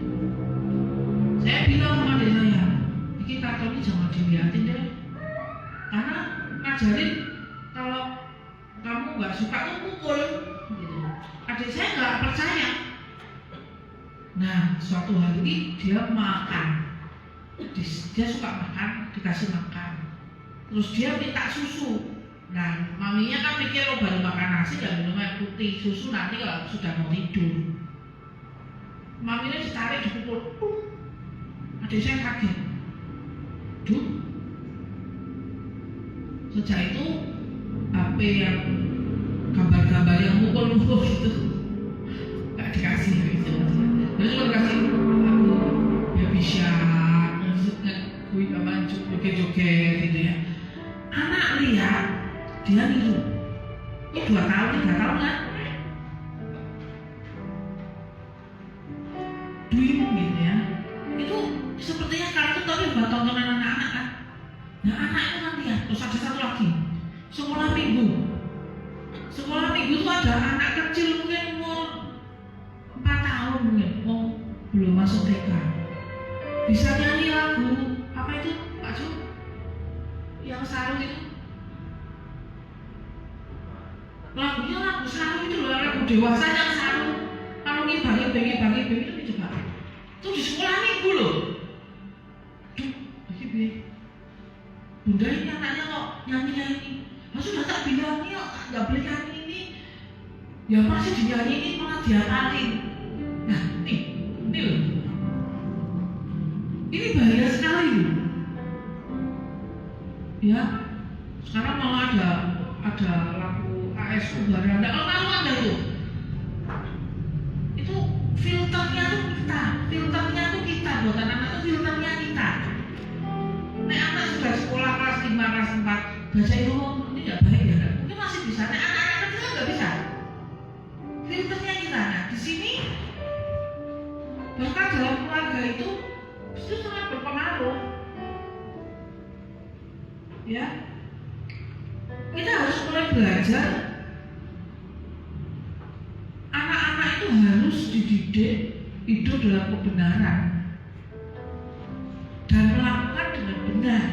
Saya bilang sama adik saya, ini karton ini jangan dilihatin deh, karena ngajarin kalau kamu nggak suka tuh pukul. Gitu. Adik saya nggak percaya. Nah, suatu hari dia makan. Dia suka makan, dikasih makan. Terus dia minta susu. Nah, maminya kan pikir lo baru makan nasi dan minum air putih. Susu nanti kalau sudah mau tidur. Maminya ditarik, dipukul. Adik saya kaget. Duh. Sejak itu HP yang gambar-gambar yang mukul-mukul gitu nggak dikasih gitu. Jadi cuma dikasih baby shark, kuih apa joget-joget gitu ya. Anak lihat dia niru. Ini 2 tahun, 3 tahun kan? Duim gitu ya. Itu sepertinya kartun tapi buat tontonan anak-anak kan. Nah anak itu kan lihat. Terus ada satu lagi, sekolah minggu. Sekolah minggu itu ada anak kecil mungkin umur 4 tahun mungkin, belum masuk TK. Bisa nyanyi lagu apa itu Pak Ju? Yang sarung itu. Lagunya lagu sarung itu loh, lagu dewasa yang sarung. Kalau ngibang itu coba. Itu di sekolah minggu loh. Duh, begini. Bunda ini anaknya kok nyanyi-nyanyi. Sudah tak bilang nih, nggak boleh nyanyi ini. Ya masih dinyanyiin malah diakalin. Nah, nih loh. Ini bahaya sekali loh. Ya, sekarang malah ada lagu ASU Baranda. Kalau tahu ada itu. Itu filternya tuh kita buat anak-anak itu filternya kita. Nek anak sudah sekolah kelas 5, kelas 4 baca itu ini nggak baik ya kan? Mungkin masih bisa. Nek anak-anak kecil kan nggak bisa. Filternya kita. Nah di sini bahkan dalam keluarga itu sangat berpengaruh. Ya, kita harus mulai belajar. Anak-anak itu harus dididik hidup dalam kebenaran dan melakukan dengan benar.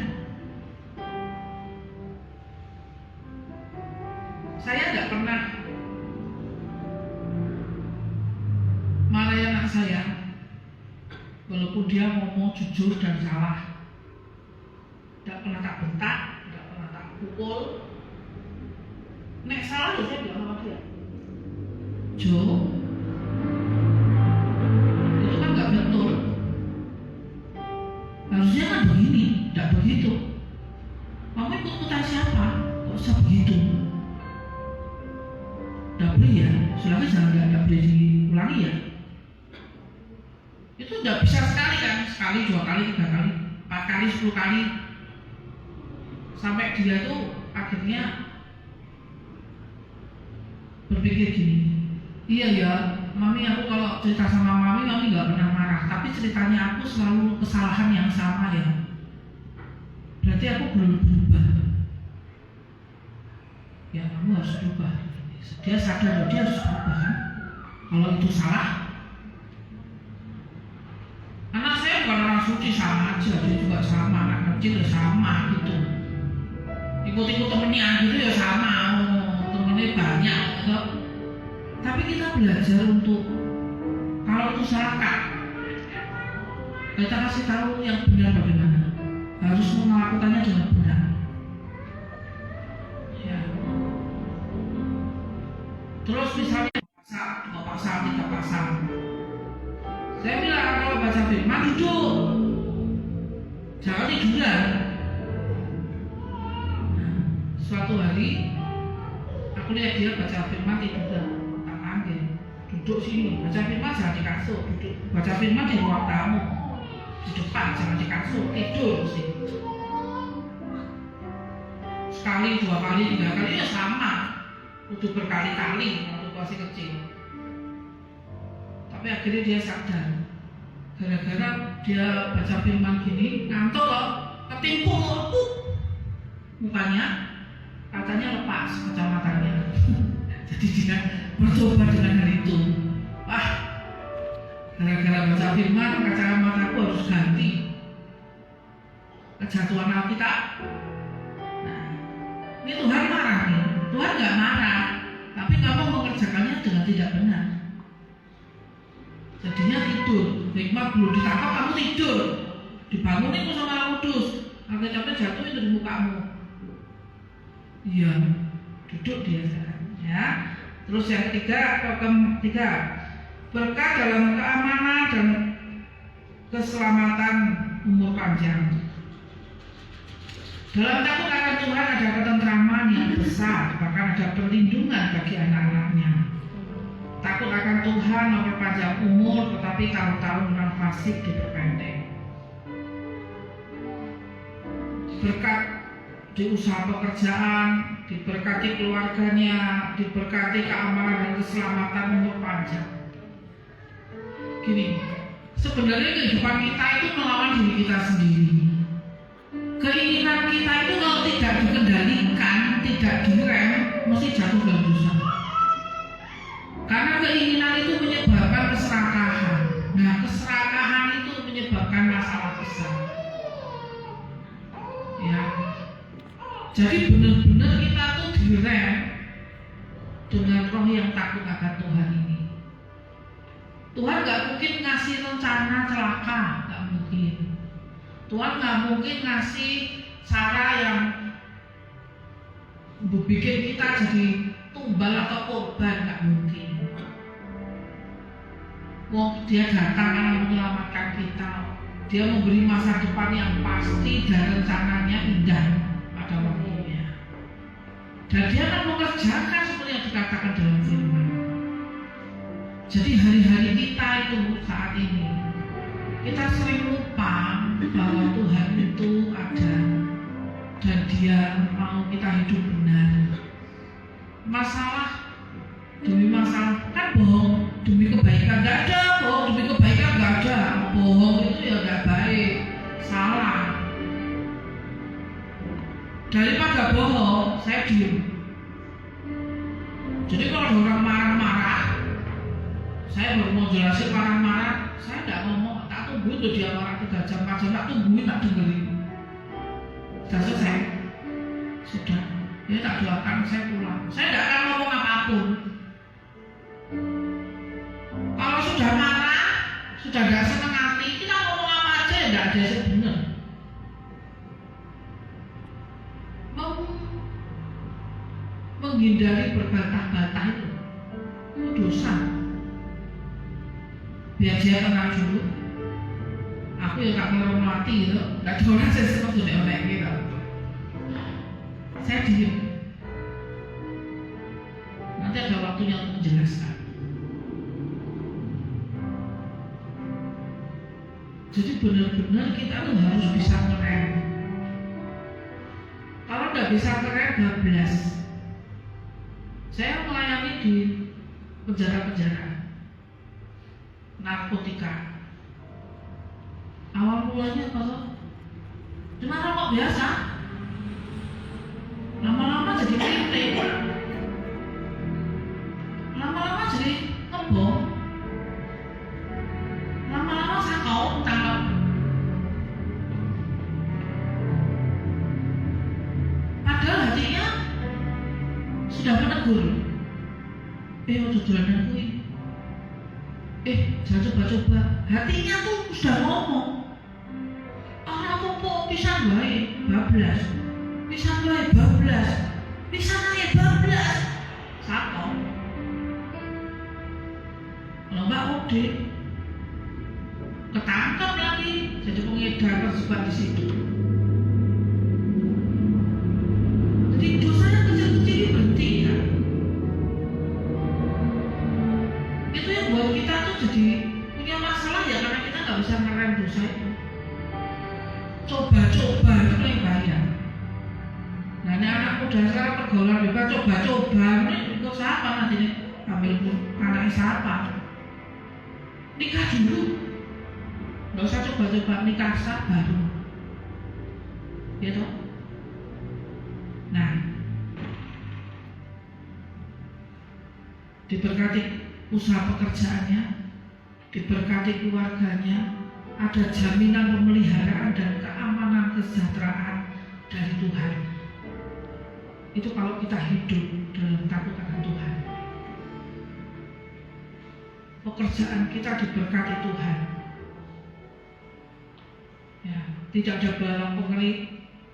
Saya nggak pernah marahi anak saya, walaupun dia ngomong jujur dan salah. Tidak pernah tak bentak, tidak pernah tak pukul. Nek salah ya saya bilang sama dia, Jo, itu kan nggak betul. Harusnya kan begini, tidak begitu. Kamu ikut-ikutan siapa? Kok bisa begitu? Tidak boleh ya, selagi jangan tidak boleh diulangi ya. Itu tidak bisa sekali kan, sekali, 2 kali, 3 kali, 4 kali, 10 kali. Sampai dia tuh akhirnya berpikir gini, iya ya, mami aku kalau cerita sama mami nggak pernah marah, tapi ceritanya aku selalu kesalahan yang sama ya. Berarti aku belum berubah. Ya kamu harus berubah. Dia sadar dia harus berubah kan? Kalau itu salah. Anak saya bukan orang suci, sama aja, dia juga sama, anak kecil sama gitu. Ikut-ikut temennya gitu ya sama, temennya banyak gitu. Tapi kita belajar untuk kalau itu salah Kak, kita kasih tahu yang benar bagaimana. Harus melakukannya dengan benar. Ya. Terus misalnya pasal 3 pasal. Saya bilang kalau baca firman duduk, jangan tiduran. Suatu hari aku lihat dia baca firman tiduran, tak panggil, duduk sini, baca firman jangan di kasur, duduk, baca firman di ruang tamu, di depan jangan di kasur, tidur sih. Sekali, 2 kali, 3 kali ya sama, udah berkali-kali waktu masih kecil. Tapi akhirnya dia sadar, gara-gara dia baca firman gini, ngantuk loh, ketimpul loh, mukanya katanya lepas kacamatanya. Jadi dia bercoba dengan hal itu. Wah, gara-gara baca firman kacamataku harus ganti. Kejatuhan Alkitab. Nah, ini Tuhan marah nih. Tuhan nggak marah, tapi kamu mengerjakannya dengan tidak benar. Jadinya tidur. Hikmat belum ditangkap, kamu tidur. Dibangunin sama Roh Kudus. Alkitabnya jatuh itu di mukamu. Iya, duduk dia sekarang. Ya. Terus yang ketiga, berkat dalam keamanan dan keselamatan umur panjang. Dalam takut akan Tuhan ada ketentraman yang besar, bahkan ada perlindungan bagi anak-anaknya. Takut akan Tuhan memperpanjang umur, tetapi tahun-tahun non fasik diperpendek. Berkat di usaha pekerjaan, diberkati keluarganya, diberkati keamanan dan keselamatan umur panjang. Gini, sebenarnya kehidupan kita itu melawan diri kita sendiri. Keinginan kita itu kalau tidak dikendalikan, tidak direm, mesti jatuh dalam dosa. Karena keinginan itu menyebabkan keserakahan. Nah, keserakahan itu menyebabkan masalah besar. Ya, jadi benar-benar kita tuh direm dengan roh yang takut akan Tuhan ini. Tuhan nggak mungkin ngasih rencana celaka, nggak mungkin. Tuhan nggak mungkin ngasih cara yang bikin kita jadi tumbal atau korban, nggak mungkin. Wong dia datang menyelamatkan kita, dia memberi masa depan yang pasti dan rencananya indah pada waktunya. Dan dia akan mengerjakan seperti yang dikatakan dalam firman. Jadi hari-hari kita itu saat ini, kita sering lupa bahwa Tuhan itu ada dan Dia mau kita hidup benar. Masalah demi masalah kan bohong, demi kebaikan nggak ada, bohong demi kebaikan nggak ada. Bohong itu ya nggak baik, salah. Daripada bohong, saya diem. Jadi kalau ada orang marah-marah, saya baru mau jelasin marah-marah, saya nggak ngomong, tak tungguin tuh dia marah 3 jam, 4 jam, tak tungguin, tak dengerin. Sudah selesai, sudah, dia tak doakan, saya pulang. Saya nggak akan ngomong apapun. Kalau sudah marah, sudah nggak senang hati, kita ngomong apa aja ya nggak ada yang benar. Menghindari berbantah-bantah itu dosa. Biar dia tenang dulu. Aku ya gak mau mati gitu. Gak ada orang saya senang dunia gitu. Saya diem. Nanti ada waktunya untuk menjelaskan. Jadi benar-benar kita tuh harus bisa ngerem. Kalau nggak bisa ngerem, bablas. Saya melayani di penjara-penjara narkotika. Awal mulanya kalau cuma rokok biasa, lama-lama jadi kritik, lama-lama jadi ngebom, lama-lama sakau tangkap. Padahal hatinya sudah menegur. Udah jalanan kuwi. Jangan coba-coba. Hatinya tuh sudah ngomong. Apa pisan wae bablas. Pisan wae bablas. Pisan wae bablas. Sakau. Mbak Ode ketangkap lagi jadi pengedar terjebak di situ. Jadi dosanya kecil-kecil berhenti kan. Itu yang buat kita tuh jadi punya masalah ya, karena kita nggak bisa ngerem dosa itu. Coba-coba itu yang bahaya. Nah ini anak muda sekarang pergaulan bebas, coba-coba ini ikut siapa nanti nih, ambil anaknya siapa. Nikah dulu, nggak usah coba-coba, nikah sah baru, gitu. Nah, diberkati usaha pekerjaannya, diberkati keluarganya, ada jaminan pemeliharaan dan keamanan kesejahteraan dari Tuhan. Itu kalau kita hidup dalam takut akan Tuhan. Pekerjaan kita diberkati Tuhan. Ya, tidak ada belalang pengerik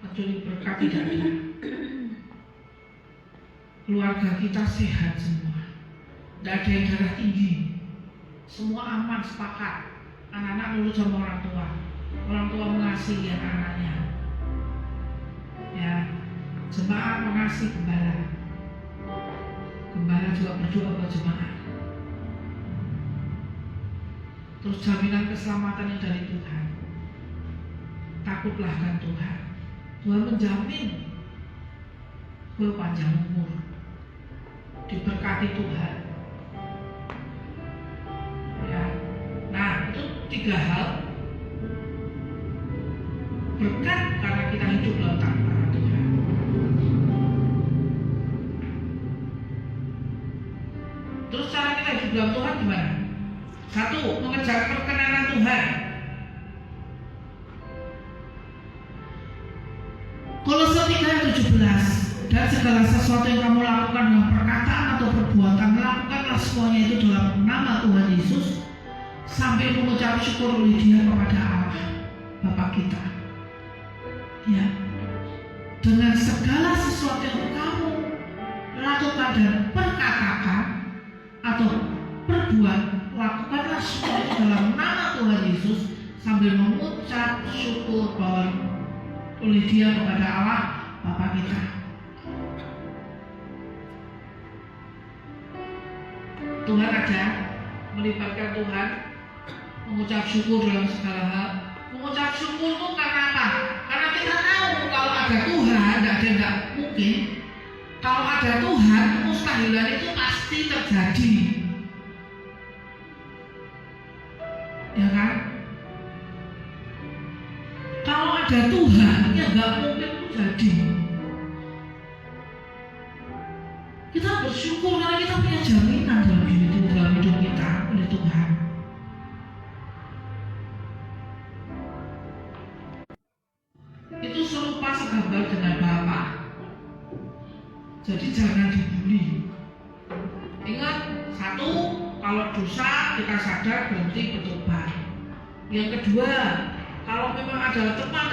kecuali berkat tidak ada. Keluarga kita sehat semua. Tidak ada yang darah tinggi. Semua aman, sepakat. Anak-anak nurut sama orang tua. Orang tua mengasihi anak-anaknya. Ya, jemaat mengasihi gembala. Gembala juga berdoa buat jemaat. Terus jaminan keselamatan yang dari Tuhan. Takutlah akan Tuhan. Tuhan menjamin berpanjang umur, diberkati Tuhan. Ya, nah itu 3 hal berkat karena kita hidup dalam takut akan Tuhan. Terus cara kita hidup dalam Tuhan gimana? 1, mengejar perkenanan Tuhan. Kolose 3:17, dan segala sesuatu yang kamu lakukan dengan perkataan atau perbuatan, lakukanlah semuanya itu dalam nama Tuhan Yesus, sambil mengucap syukur oleh Dia kepada Allah Bapa kita. Ya, dengan segala sesuatu yang kamu lakukan dan perkatakan atau perbuat, lakukanlah semuanya dalam nama Tuhan Yesus, sambil mengucap syukur oleh Dia kepada Allah Bapa kita. Tuhan ada, melibatkan Tuhan, mengucap syukur dalam segala hal. Mengucap syukur itu karena apa? Karena kita tahu kalau ada Tuhan, tidak mungkin. Kalau ada Tuhan, mustahilan itu pasti terjadi. Ya kan? Kalau ada Tuhan, ya nggak mungkin terjadi. Kita bersyukur karena kita punya jaminan dalam hidup kita oleh Tuhan. Itu serupa segambar dengan Bapa. Jadi jangan dibully. Ingat, 1, kalau dosa kita sadar, berhenti, bertobat. Yang kedua, kalau memang ada teman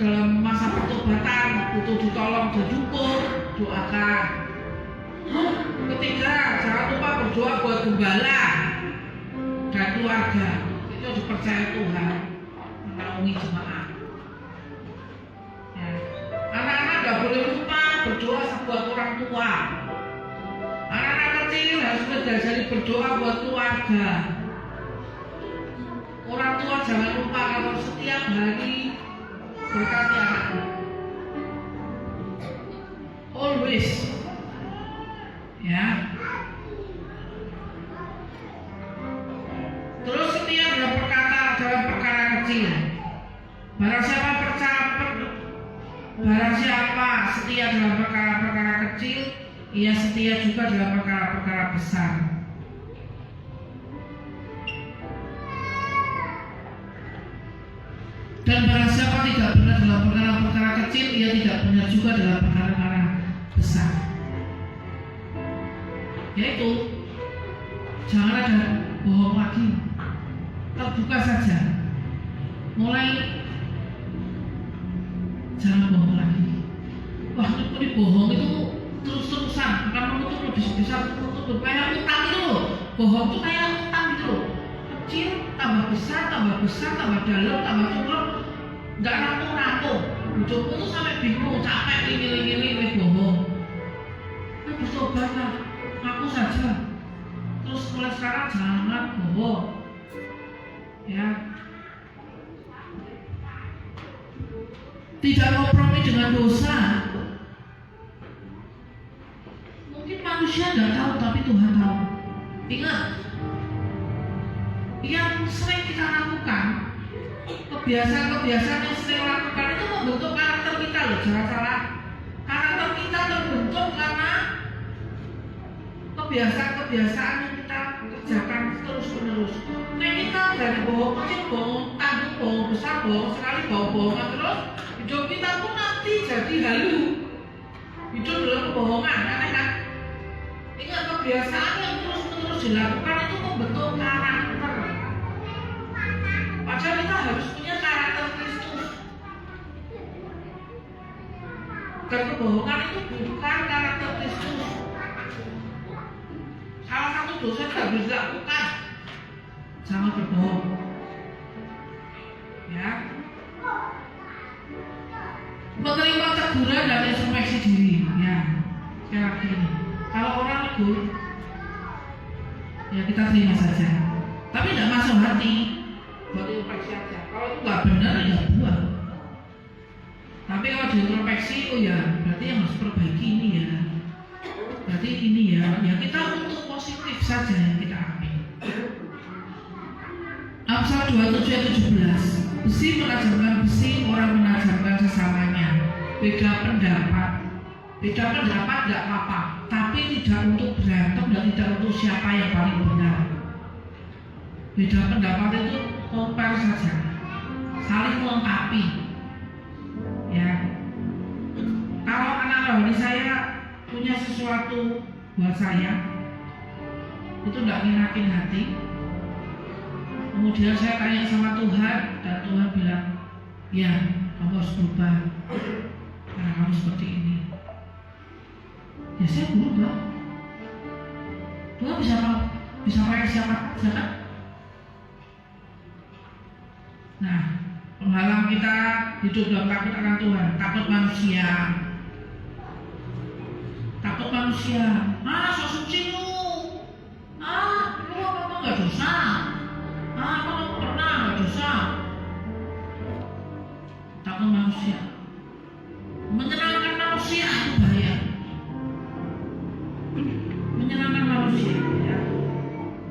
dalam masa pertobatan, butuh ditolong, dicukur, doakan. Ketiga, jangan lupa berdoa buat gembala dan keluarga. Itu dipercaya Tuhan menaungi jemaat. Ya. Anak-anak tidak boleh lupa berdoa buat orang tua. Anak-anak kecil harus diajari berdoa buat keluarga. Orang tua jangan lupa kalau setiap hari berkati anaknya. Always. Ya. Terus setia dalam perkara kecil. Barang siapa setia dalam perkara kecil, ia setia juga dalam perkara besar. Dan barang siapa tidak benar dalam perkara kecil, ia tidak benar juga dalam perkara besar. Yaitu jangan ada bohong lagi, terbuka saja. Mulai jangan bohong lagi. Wah, ini bohong itu terus-terusan, bukan menutup lebih besar, menutup kayak utang itu loh. Bohong itu kayak utang gitu loh. Kecil tambah besar, tambah dalam, tambah cukup, nggak rampung. Hidupmu tuh sampai bingung, capek, ini bohong. Nah, bertobatlah, ngaku saja. Terus mulai sekarang jangan bohong. Ya. Tidak kompromi dengan dosa. Mungkin manusia nggak tahu, tapi Tuhan tahu. Ingat, yang sering kita lakukan, kebiasaan yang sering lakukan itu membentuk karakter kita loh. Jangan salah. Karakter kita terbentuk karena kebiasaan-kebiasaan yang kita kerjakan terus-menerus. Nah kita dari bohong kecil, bohong tanggung, bohong besar, bohong sekali, bohong-bohongan terus, hidup kita pun nanti jadi halu. Hidup dalam kebohongan, aneh kan? Ingat, kebiasaan yang terus-menerus dilakukan itu membentuk karakter. Padahal kita harus punya karakter Kristus. Dan kebohongan itu bukan karakter Kristus. Salah satu dosa yang harus dilakukan, jangan berbohong. Ya. Menerima teguran dan introspeksi diri. Ya. Sekali lagi ini. Kalau orang negur, ya kita terima saja. Tapi tidak masuk hati. Buat introspeksi aja. Kalau itu nggak benar, ya buang. Tapi kalau diintrospeksi, oh ya, berarti yang harus perbaiki ini ya. Berarti ini ya kita untuk positif saja yang kita ambil. Amsal 27:17. Besi menajamkan besi, orang menajamkan sesamanya. Beda pendapat tidak apa-apa, tapi tidak untuk berantem dan tidak untuk siapa yang paling benar. Beda pendapat itu compare saja, saling melengkapi. Ya, kalau anak rohani saya punya sesuatu buat saya, itu tidak ngenakin hati. Kemudian saya tanya sama Tuhan, dan Tuhan bilang, ya kamu harus berubah karena kamu seperti ini. Ya saya berubah. Tuhan bisa pakai siapa saja kan? Nah, penghalang kita hidup dalam takut akan Tuhan, takut manusia. Takut manusia. Sok suci lu. Lu apa nggak dosa? Kamu pernah nggak dosa? Takut manusia. Menyenangkan manusia itu bahaya. Menyenangkan manusia. Ya.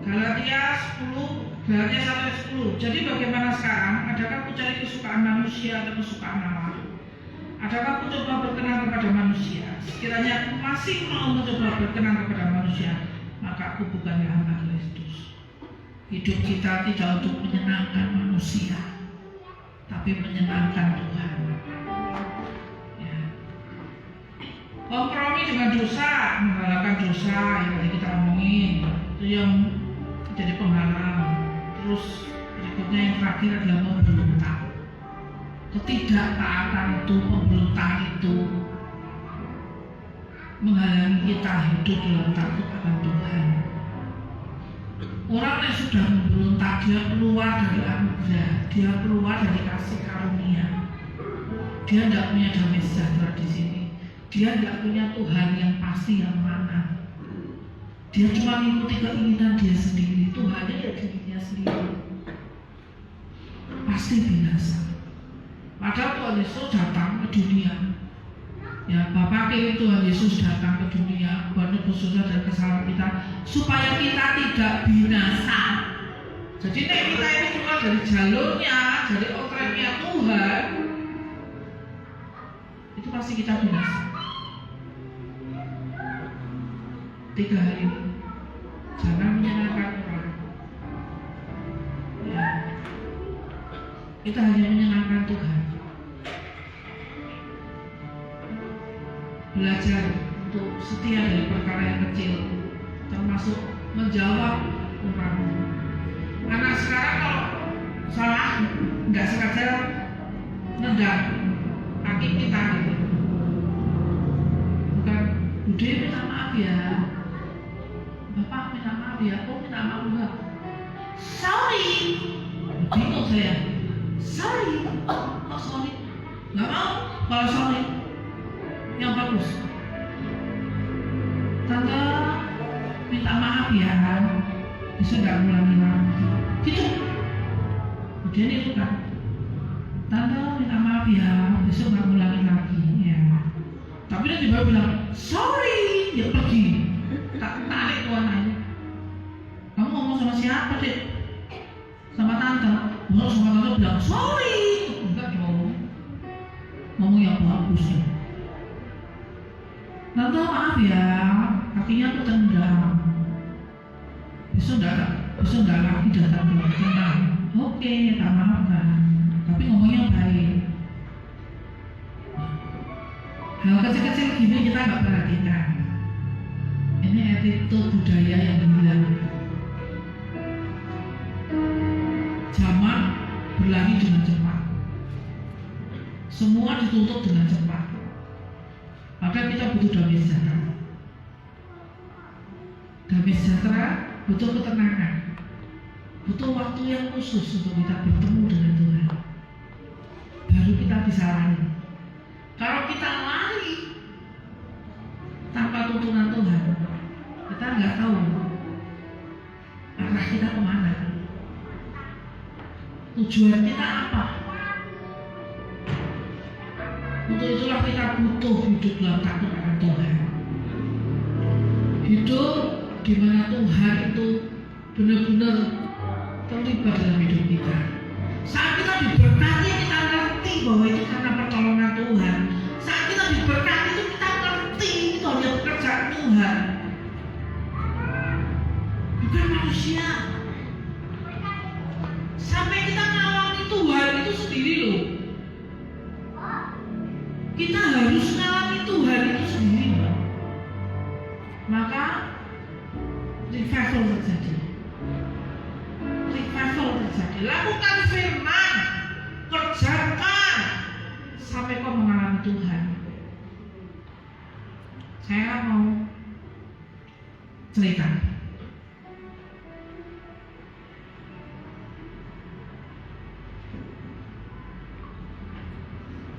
Galatia 1:10. Jadi bagaimana sekarang? Adakah aku cari kesukaan manusia atau kesukaan Allah? Adakah aku coba berkenan kepada manusia? Sekiranya aku masih mau mencoba berkenan kepada manusia, maka aku bukanlah hamba Kristus. Hidup kita tidak untuk menyenangkan manusia, tapi menyenangkan Tuhan. Ya. Kompromi dengan dosa, menghalalkan dosa yang tadi kita omongin, itu yang jadi penghalang. Terus berikutnya yang terakhir adalah memberontak. Ketidaktaatan itu, pemberontakan itu menghalangi kita hidup dalam takut akan Tuhan. Orang yang sudah memberontak, dia keluar dari anugerah, dia keluar dari kasih karunia. Dia tidak punya damai sejahtera di sini. Dia tidak punya Tuhan yang pasti yang mana. Dia cuma mengikuti keinginan dia sendiri. Tuhannya ya dirinya sendiri. Pasti binasa. Padahal Tuhan Yesus datang ke dunia. Ya, Bapak kirim Tuhan Yesus datang ke dunia buat nebus dosa dan kesalahan kita, supaya kita tidak binasa. Jadi kita ini cuma dari jalurnya, dari outline-nya Tuhan, itu pasti kita binasa. 3 hari ini jangan menyenangkan orang. Ya. Kita hanya menyenangkan Tuhan. Belajar untuk setia dari perkara yang kecil, termasuk menjawab orang. Anak sekarang kalau salah nggak sengaja nendang kaki kita gitu. Bukan, Bude minta maaf ya, Bapak minta maaf ya, aku minta maaf enggak. Sorry, bingung saya. Sorry, oh sorry, nggak mau kalau sorry. Yang bagus, Tante minta maaf ya, bisa nggak ngulangi lagi gitu. Kemudian itu kan, Tante minta maaf ya, besok nggak ngulangi lagi ya. Tapi dia juga bilang sorry, dia pergi. Tak tarik tuan aja. Kamu ngomong sama siapa deh? Sama Tante. Ngomong sama Tante bilang sorry, enggak dong. Ngomong yang bagus ya. Tante maaf ya, kakinya aku tendang. Besok enggak lagi datang ke tenang. Oke, tak maafkan. Tapi ngomongnya baik. Hal kecil-kecil gini kita nggak perhatikan. Ini attitude budaya yang hilang. Zaman berlari dengan cepat. Semua ditutup dengan cepat. Maka kita butuh damai sejahtera. Damai sejahtera butuh ketenangan. Butuh waktu yang khusus untuk kita bertemu dengan Tuhan. Baru kita bisa lari. Kalau kita lari tanpa tuntunan Tuhan, kita nggak tahu arah kita kemana. Tujuan kita apa? Untuk itulah kita butuh hidup dalam takut akan Tuhan. Hidup di mana Tuhan itu benar-benar terlibat dalam hidup kita. Saat kita diberkati, kita ngerti bahwa itu karena pertolongan Tuhan. Saat kita diberkati itu kita ngerti itu hanya pekerjaan Tuhan, bukan manusia. Sampai kita ngawali Tuhan itu sendiri loh. Kita harus ngawali Tuhan itu sendiri. Maka revival terjadi. Lakukan firman, kerjakan sampai kau mengalami Tuhan. Saya mau cerita.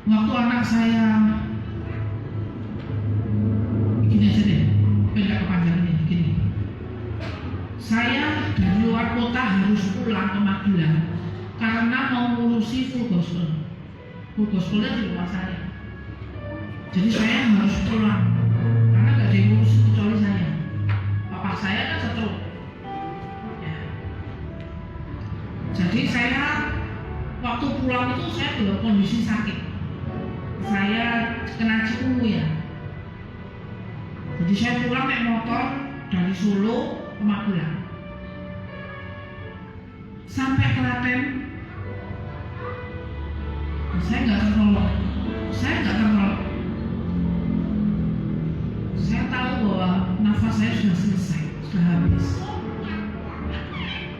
Waktu anak saya, gini aja deh, beda kepanjangannya gini. Saya dari luar kota harus pulang ke Magelang karena mau ngurusi full gospel. Full gospelnya di rumah saya. Jadi saya harus pulang karena gak ada yang ngurus kecuali saya. Papa saya kan stroke. Ya. Jadi saya waktu pulang itu saya dalam kondisi sakit. Saya kena cikungu ya. Jadi saya pulang naik motor dari Solo ke Magelang. Sampai Klaten, saya nggak tertolong. Saya tahu bahwa nafas saya sudah selesai, sudah habis.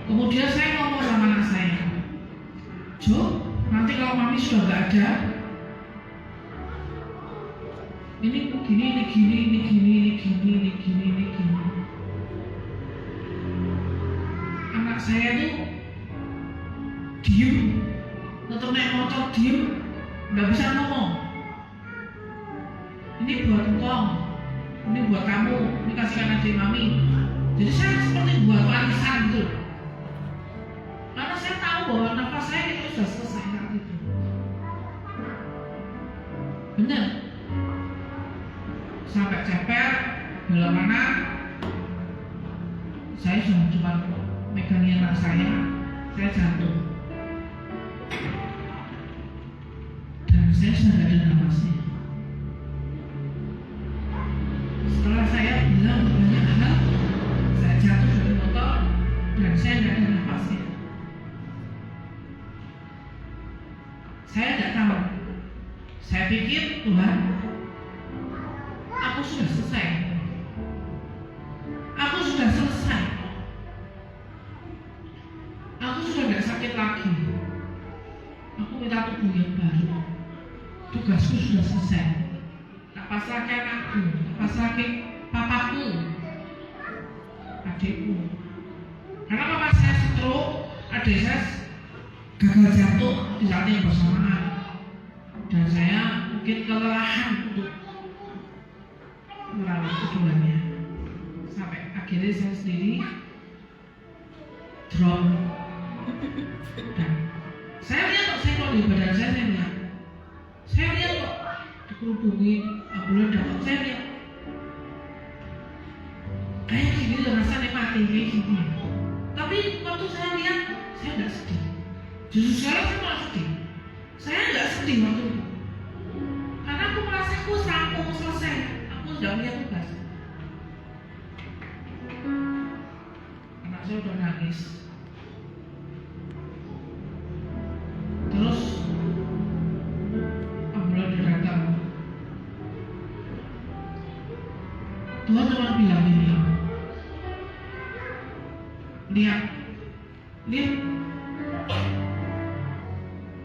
Kemudian saya ngomong sama anak saya, Jo, nanti kalau mami sudah nggak ada, ini gini. Anak saya tuh diem, tetap naik motor diem, nggak bisa ngomong. Ini buat engkau, ini buat kamu, ini kasihkan adik mami. Jadi saya seperti buat warisan gitu. Karena saya tahu bahwa nafas saya itu sudah selesai saat itu. Benar. Sampai ceper, dalam mana saya cuma megangin anak saya jatuh. Dan saya sudah tidak ada nafasnya. Setelah saya bilang banyak hal, saya jatuh dari motor dan saya tidak ada nafasnya. Saya tidak tahu. Saya pikir Tuhan, aku sudah selesai. Aku sudah selesai. Aku sudah tidak sakit lagi. Aku minta tubuh yang baru. Tugasku sudah selesai. Tak pas lagi anakku, tak pas lagi papaku, adikku. Karena papa saya stroke, adik saya gagal jatuh di saat yang bersamaan. Dan saya mungkin kelelahan untuk merawat keduanya. Sampai akhirnya saya sendiri drop. Dan saya lihat kok, saya kalau di badan saya lihat kok dikerudungin, ambulan dapat, saya lihat kayak gini rasanya mati kayak gini. Tapi waktu saya lihat, saya tidak sedih. Justru saya malah sedih. Saya tidak sedih waktu itu, karena aku merasa aku rampung, selesai. Aku tidak punya tugas. Anak saya udah nangis. Terus ambulans dia datang. Tuhan cuma bilang ini, lihat,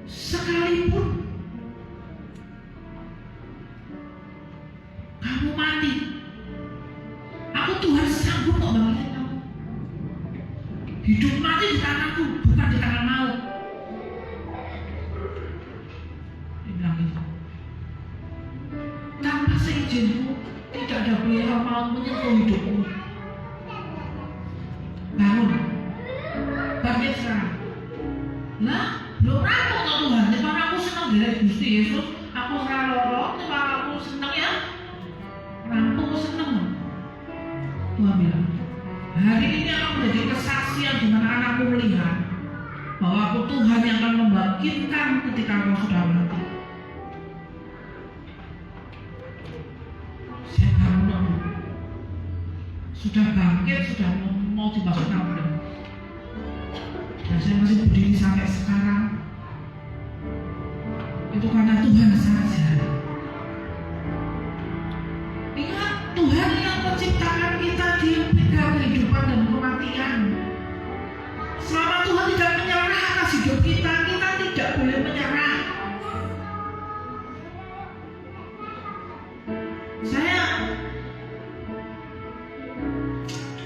sekalipun kamu mati, aku Tuhan sanggup kok bangkitin kamu. Hidup mati di tanganku, bukan di tangan maut. Dia bilang gitu. Tanpa seizinku, tidak ada pelihara maut menyentuh hidupmu. Bangun, bangkit sekarang. Lah, belum rampung kok Tuhan. Cuman aku senang dari Gusti Yesus. Aku sekarang lorong, cuman aku senang ya. Rampung aku senang. Tuhan bilang, hari ini akan menjadi kesaksian di mana anakku melihat bahwa aku Tuhan yang akan membangkitkan ketika kau sudah mati. Saya bangun, sudah bangkit, sudah mau dimasuk ambulans. Dan saya masih berdiri sampai sekarang. Itu karena Tuhan saja. Ingat, Tuhan yang menciptakan kita, Dia pegang kehidupan dan kematian. Selama Tuhan tidak menyerah atas hidup kita, kita tidak boleh menyerah.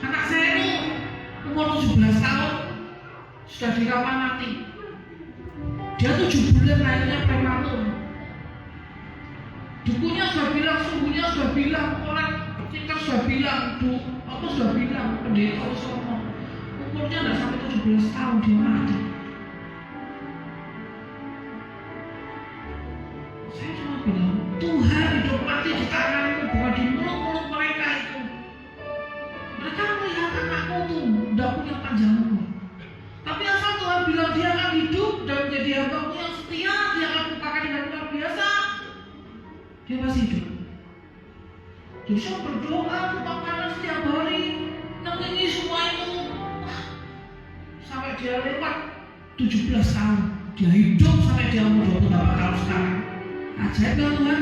Anak saya ini umur 17 tahun sudah dirawat mati. Dia 7 bulan lahirnya prematur. Dukunya sudah bilang, sungguhnya sudah bilang, orang kita sudah bilang, aku sudah bilang, pendeta Usomo, umurnya tidak sampai 17 tahun dia mati. Saya cuma bilang, Tuhan hidup mati di tanganmu, bukan di mulut-mulut mereka itu. Mereka melihat anakku tuh tidak punya panjang umur. Tapi asal Tuhan bilang dia akan hidup dan menjadi hamba-Mu yang setia, dia akan bukakan dengan luar biasa, dia masih hidup. Jadi saya berdoa tentang kanan setiap hari, nengengi semua itu. Sampai dia lewat 17 tahun, dia hidup sampai dia umur 28 tahun sekarang. Ajaib ya Tuhan.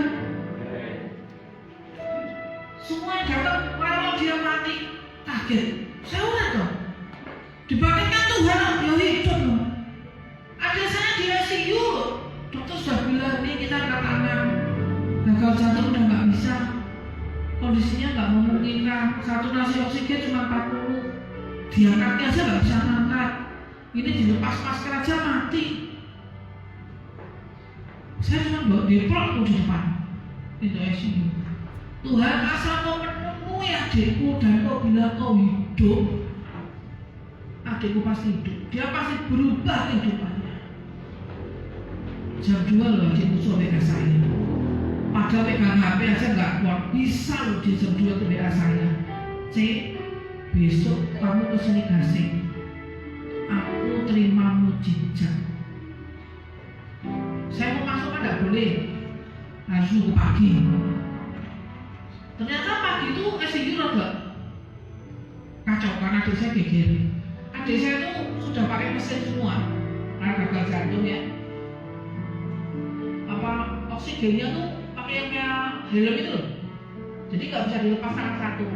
Semua yang datang kalau dia mati kaget. Saya udah dong. Dibandingkan Tuhan dia hidup loh. Ada saya di ICU, dokter sudah bilang ini kita angkat tangan, gagal jantung udah nggak bisa, kondisinya nggak memungkinkan, saturasi oksigen cuma 40, diangkatnya aja nggak bisa ngangkat, ini dilepas masker aja mati. Saya cuma bawa deplok di depan pintu ICU. Tuhan asal kau menemui adikku dan kau bilang kau hidup, adikku pasti hidup, dia pasti berubah kehidupannya. Jam 2 loh adikku suruh WA saya, padahal pegang HP aja nggak kuat, bisa loh di jam 2 tuh WA saya, Cek, besok kamu kesini gasing, aku terima mujizat. Saya mau masuk kan nggak boleh, harus nunggu pagi. Ternyata pagi itu ICU agak kacau karena adik saya geger. Adik saya itu sudah pakai mesin semua karena gagal jantung ya. Apa oksigennya tuh pakai yang kayak helm itu loh. Jadi nggak bisa dilepas tangan satu,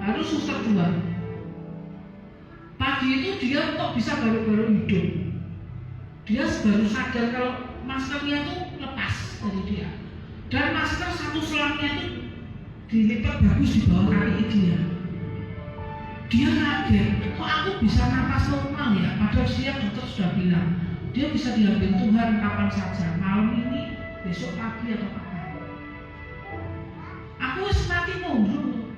harus suster 2. Pagi itu dia kok bisa baru-baru hidup. Dia baru sadar kalau maskernya tuh lepas dari dia. Dan masker satu selangnya itu dilipat bagus di bawah kaki dia. Dia kaget, kok aku bisa napas normal ya? Padahal siap dokter sudah bilang dia bisa diambil Tuhan kapan saja, malam ini, besok pagi atau kapan. Aku harus mati mundur.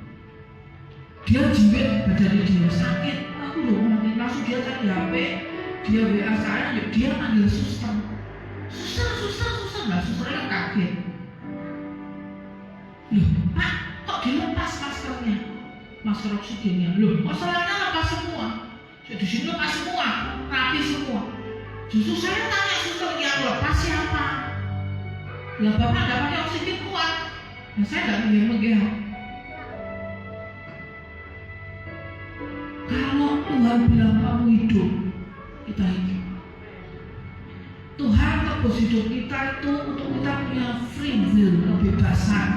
Dia jiwet badannya dia sakit, aku udah mati. Langsung dia cari HP, dia WA saya, dia panggil suster. Suster, nah susternya kaget. Loh, Pak, kok dilepas maskernya? Masker oksigennya. Loh, masalahnya lepas semua. Di sini lepas semua, rapi semua. Justru saya tanya suster yang lepas siapa? Lah Bapak nggak pakai oksigen kuat. Nah, saya nggak menggigil. Kalau Tuhan bilang kamu hidup, kita hidup. Tuhan tebus hidup kita itu untuk kita punya free will, kebebasan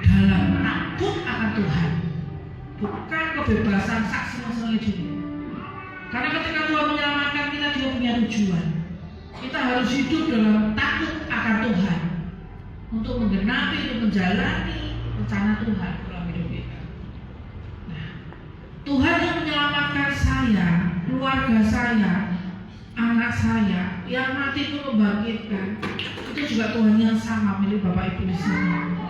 dalam takut akan Tuhan, bukan kebebasan sak seneng-seneng hidup. Karena ketika Tuhan menyelamatkan kita, Dia punya tujuan. Kita harus hidup dalam takut akan Tuhan untuk menggenapi, untuk menjalani rencana Tuhan dalam hidup kita. Nah, Tuhan yang menyelamatkan saya, keluarga saya, anak saya, yang mati itu membangkitkan, itu juga Tuhan yang sama milik Bapak Ibu di sini.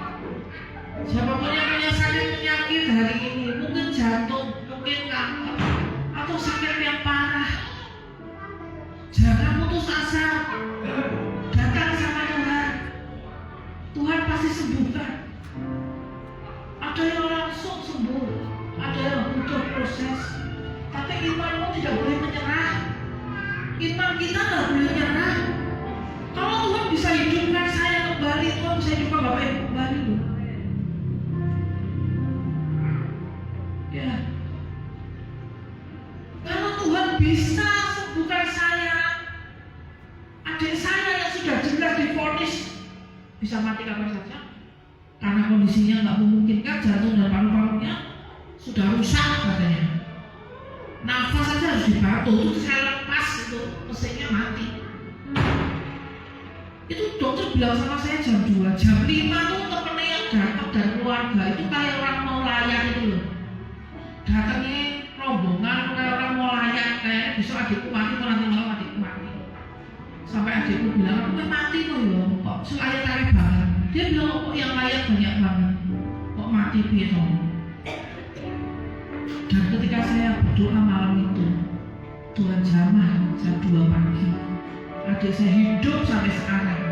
Siapapun yang punya sakit penyakit hari ini, mungkin jantung, mungkin kanker, atau sakit yang parah, jangan putus asa, datang sama Tuhan. Tuhan pasti sembuhkan. Ada yang langsung sembuh, ada yang butuh proses, tapi imanmu tidak boleh menyerah. Iman kita nggak boleh menyerah. Kalau Tuhan bisa hidupkan saya kembali, Tuhan bisa hidupkan Bapak Ibu kembali. Ya. Kalau Tuhan bisa sembuhkan saya, adik saya yang sudah jelas divonis bisa mati kapan saja, karena kondisinya nggak memungkinkan, jantung dan paru-parunya sudah rusak katanya. Nafas saja harus dibantu, itu saya lepas itu mesinnya mati. Itu dokter bilang sama saya jam 2, jam 5 tuh temennya yang datang dan keluarga itu kayak orang mau layan itu loh. Datangnya rombongan kayak orang mau layan, kayak besok adikku mati, mau nanti malam adikku mati. Sampai adikku bilang, aku mati kok ya, kok layak-layak banget. Dia bilang, kok yang layak banyak banget, kok mati piye dong. Dan ketika saya berdoa malam itu, Tuhan jamah jam 2 pagi, adik saya hidup sampai sekarang.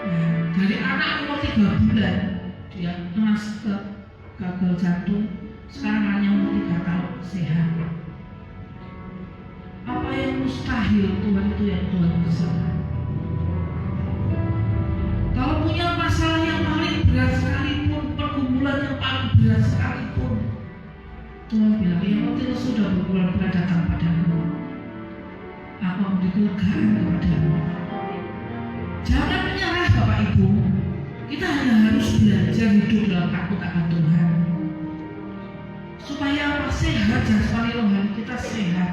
Nah, dari anak umur 3 bulan dia kena gagal jantung, sekarang hanya umur 3 tahun sehat. Apa yang mustahil, Tuhan itu yang Tuhan kesana. Kalau punya masalah yang paling berat sekalipun, pergumulan yang paling berat sekalipun, Tuhan bilang, yang penting sudah berbulan-bulan datang padamu, aku memberi kelegaan kepadamu. Jangan menyerah Bapak Ibu. Kita hanya harus belajar hidup dalam takut akan Tuhan, supaya sehat jasmani rohani kita sehat.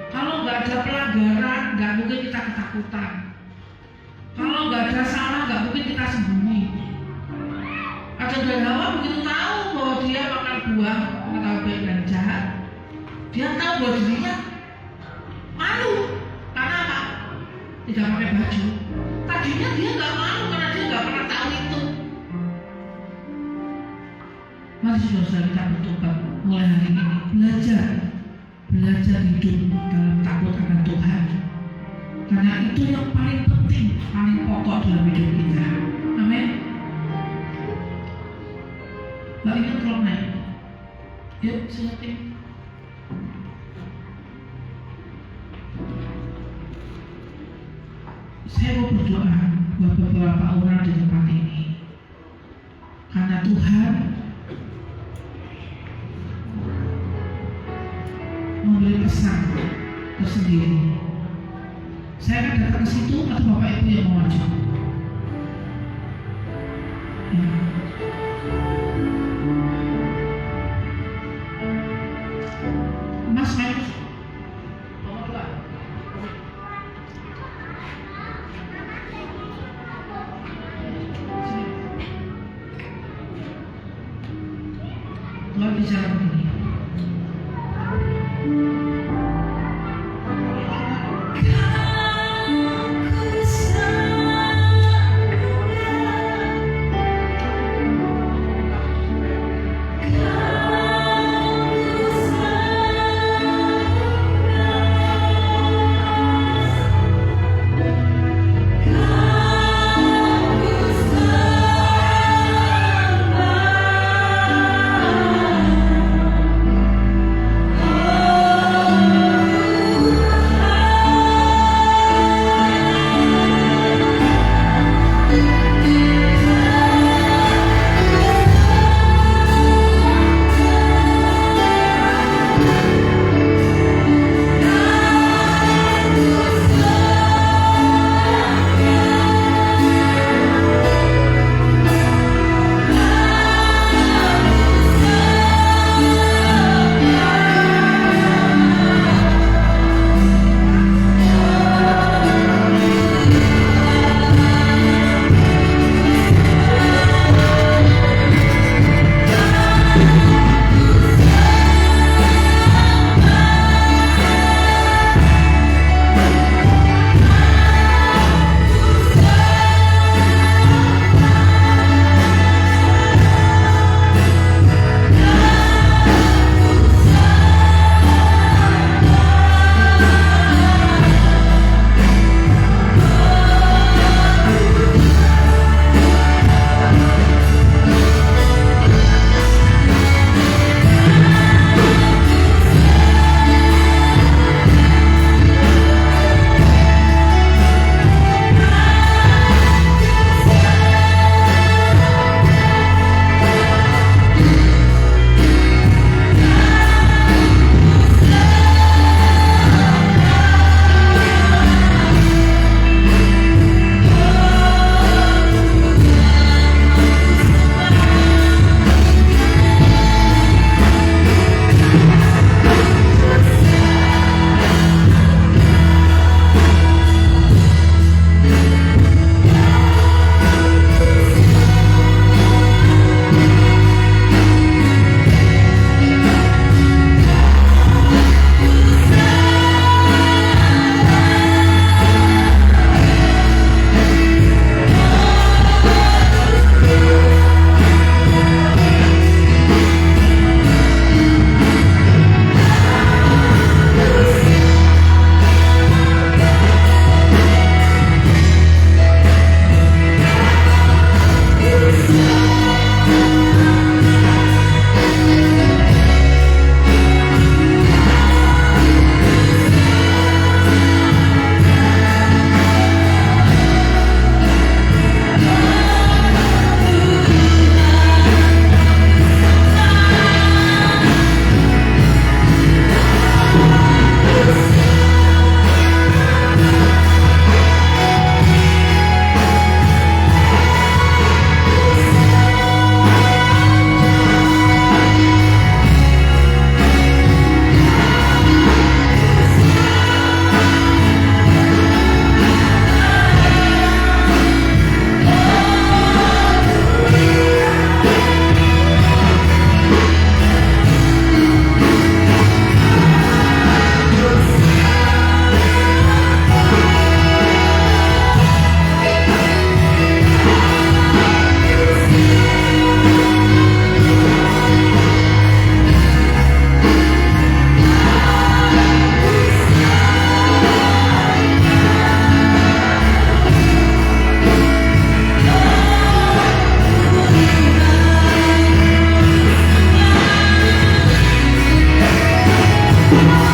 Kalau nggak ada pelanggaran, nggak mungkin kita ketakutan. Kalau nggak ada salah, nggak mungkin kita sembunyi. Adam dan Hawa begitu tahu bahwa dia makan buah mengetahui baik dan jahat, dia tahu bahwa dirinya malu. Karena apa? Tidak pakai baju. Tadinya dia nggak malu karena dia nggak pernah tahu itu. Mari saudara kita bertobat mulai hari ini, belajar hidup dalam takut akan Tuhan. Karena itu yang paling penting, paling pokok dalam hidup kita. Amin. Mbak Ibu tolong naik. Yuk, silakan. Saya mau berdoa buat beberapa orang di tempat ini. Karena Tuhan memberi pesan tersendiri. Saya akan datang ke situ atau Bapak Ibu yang mau maju. Ya. Mas Mas, Tuhan bicara begini. Thank you.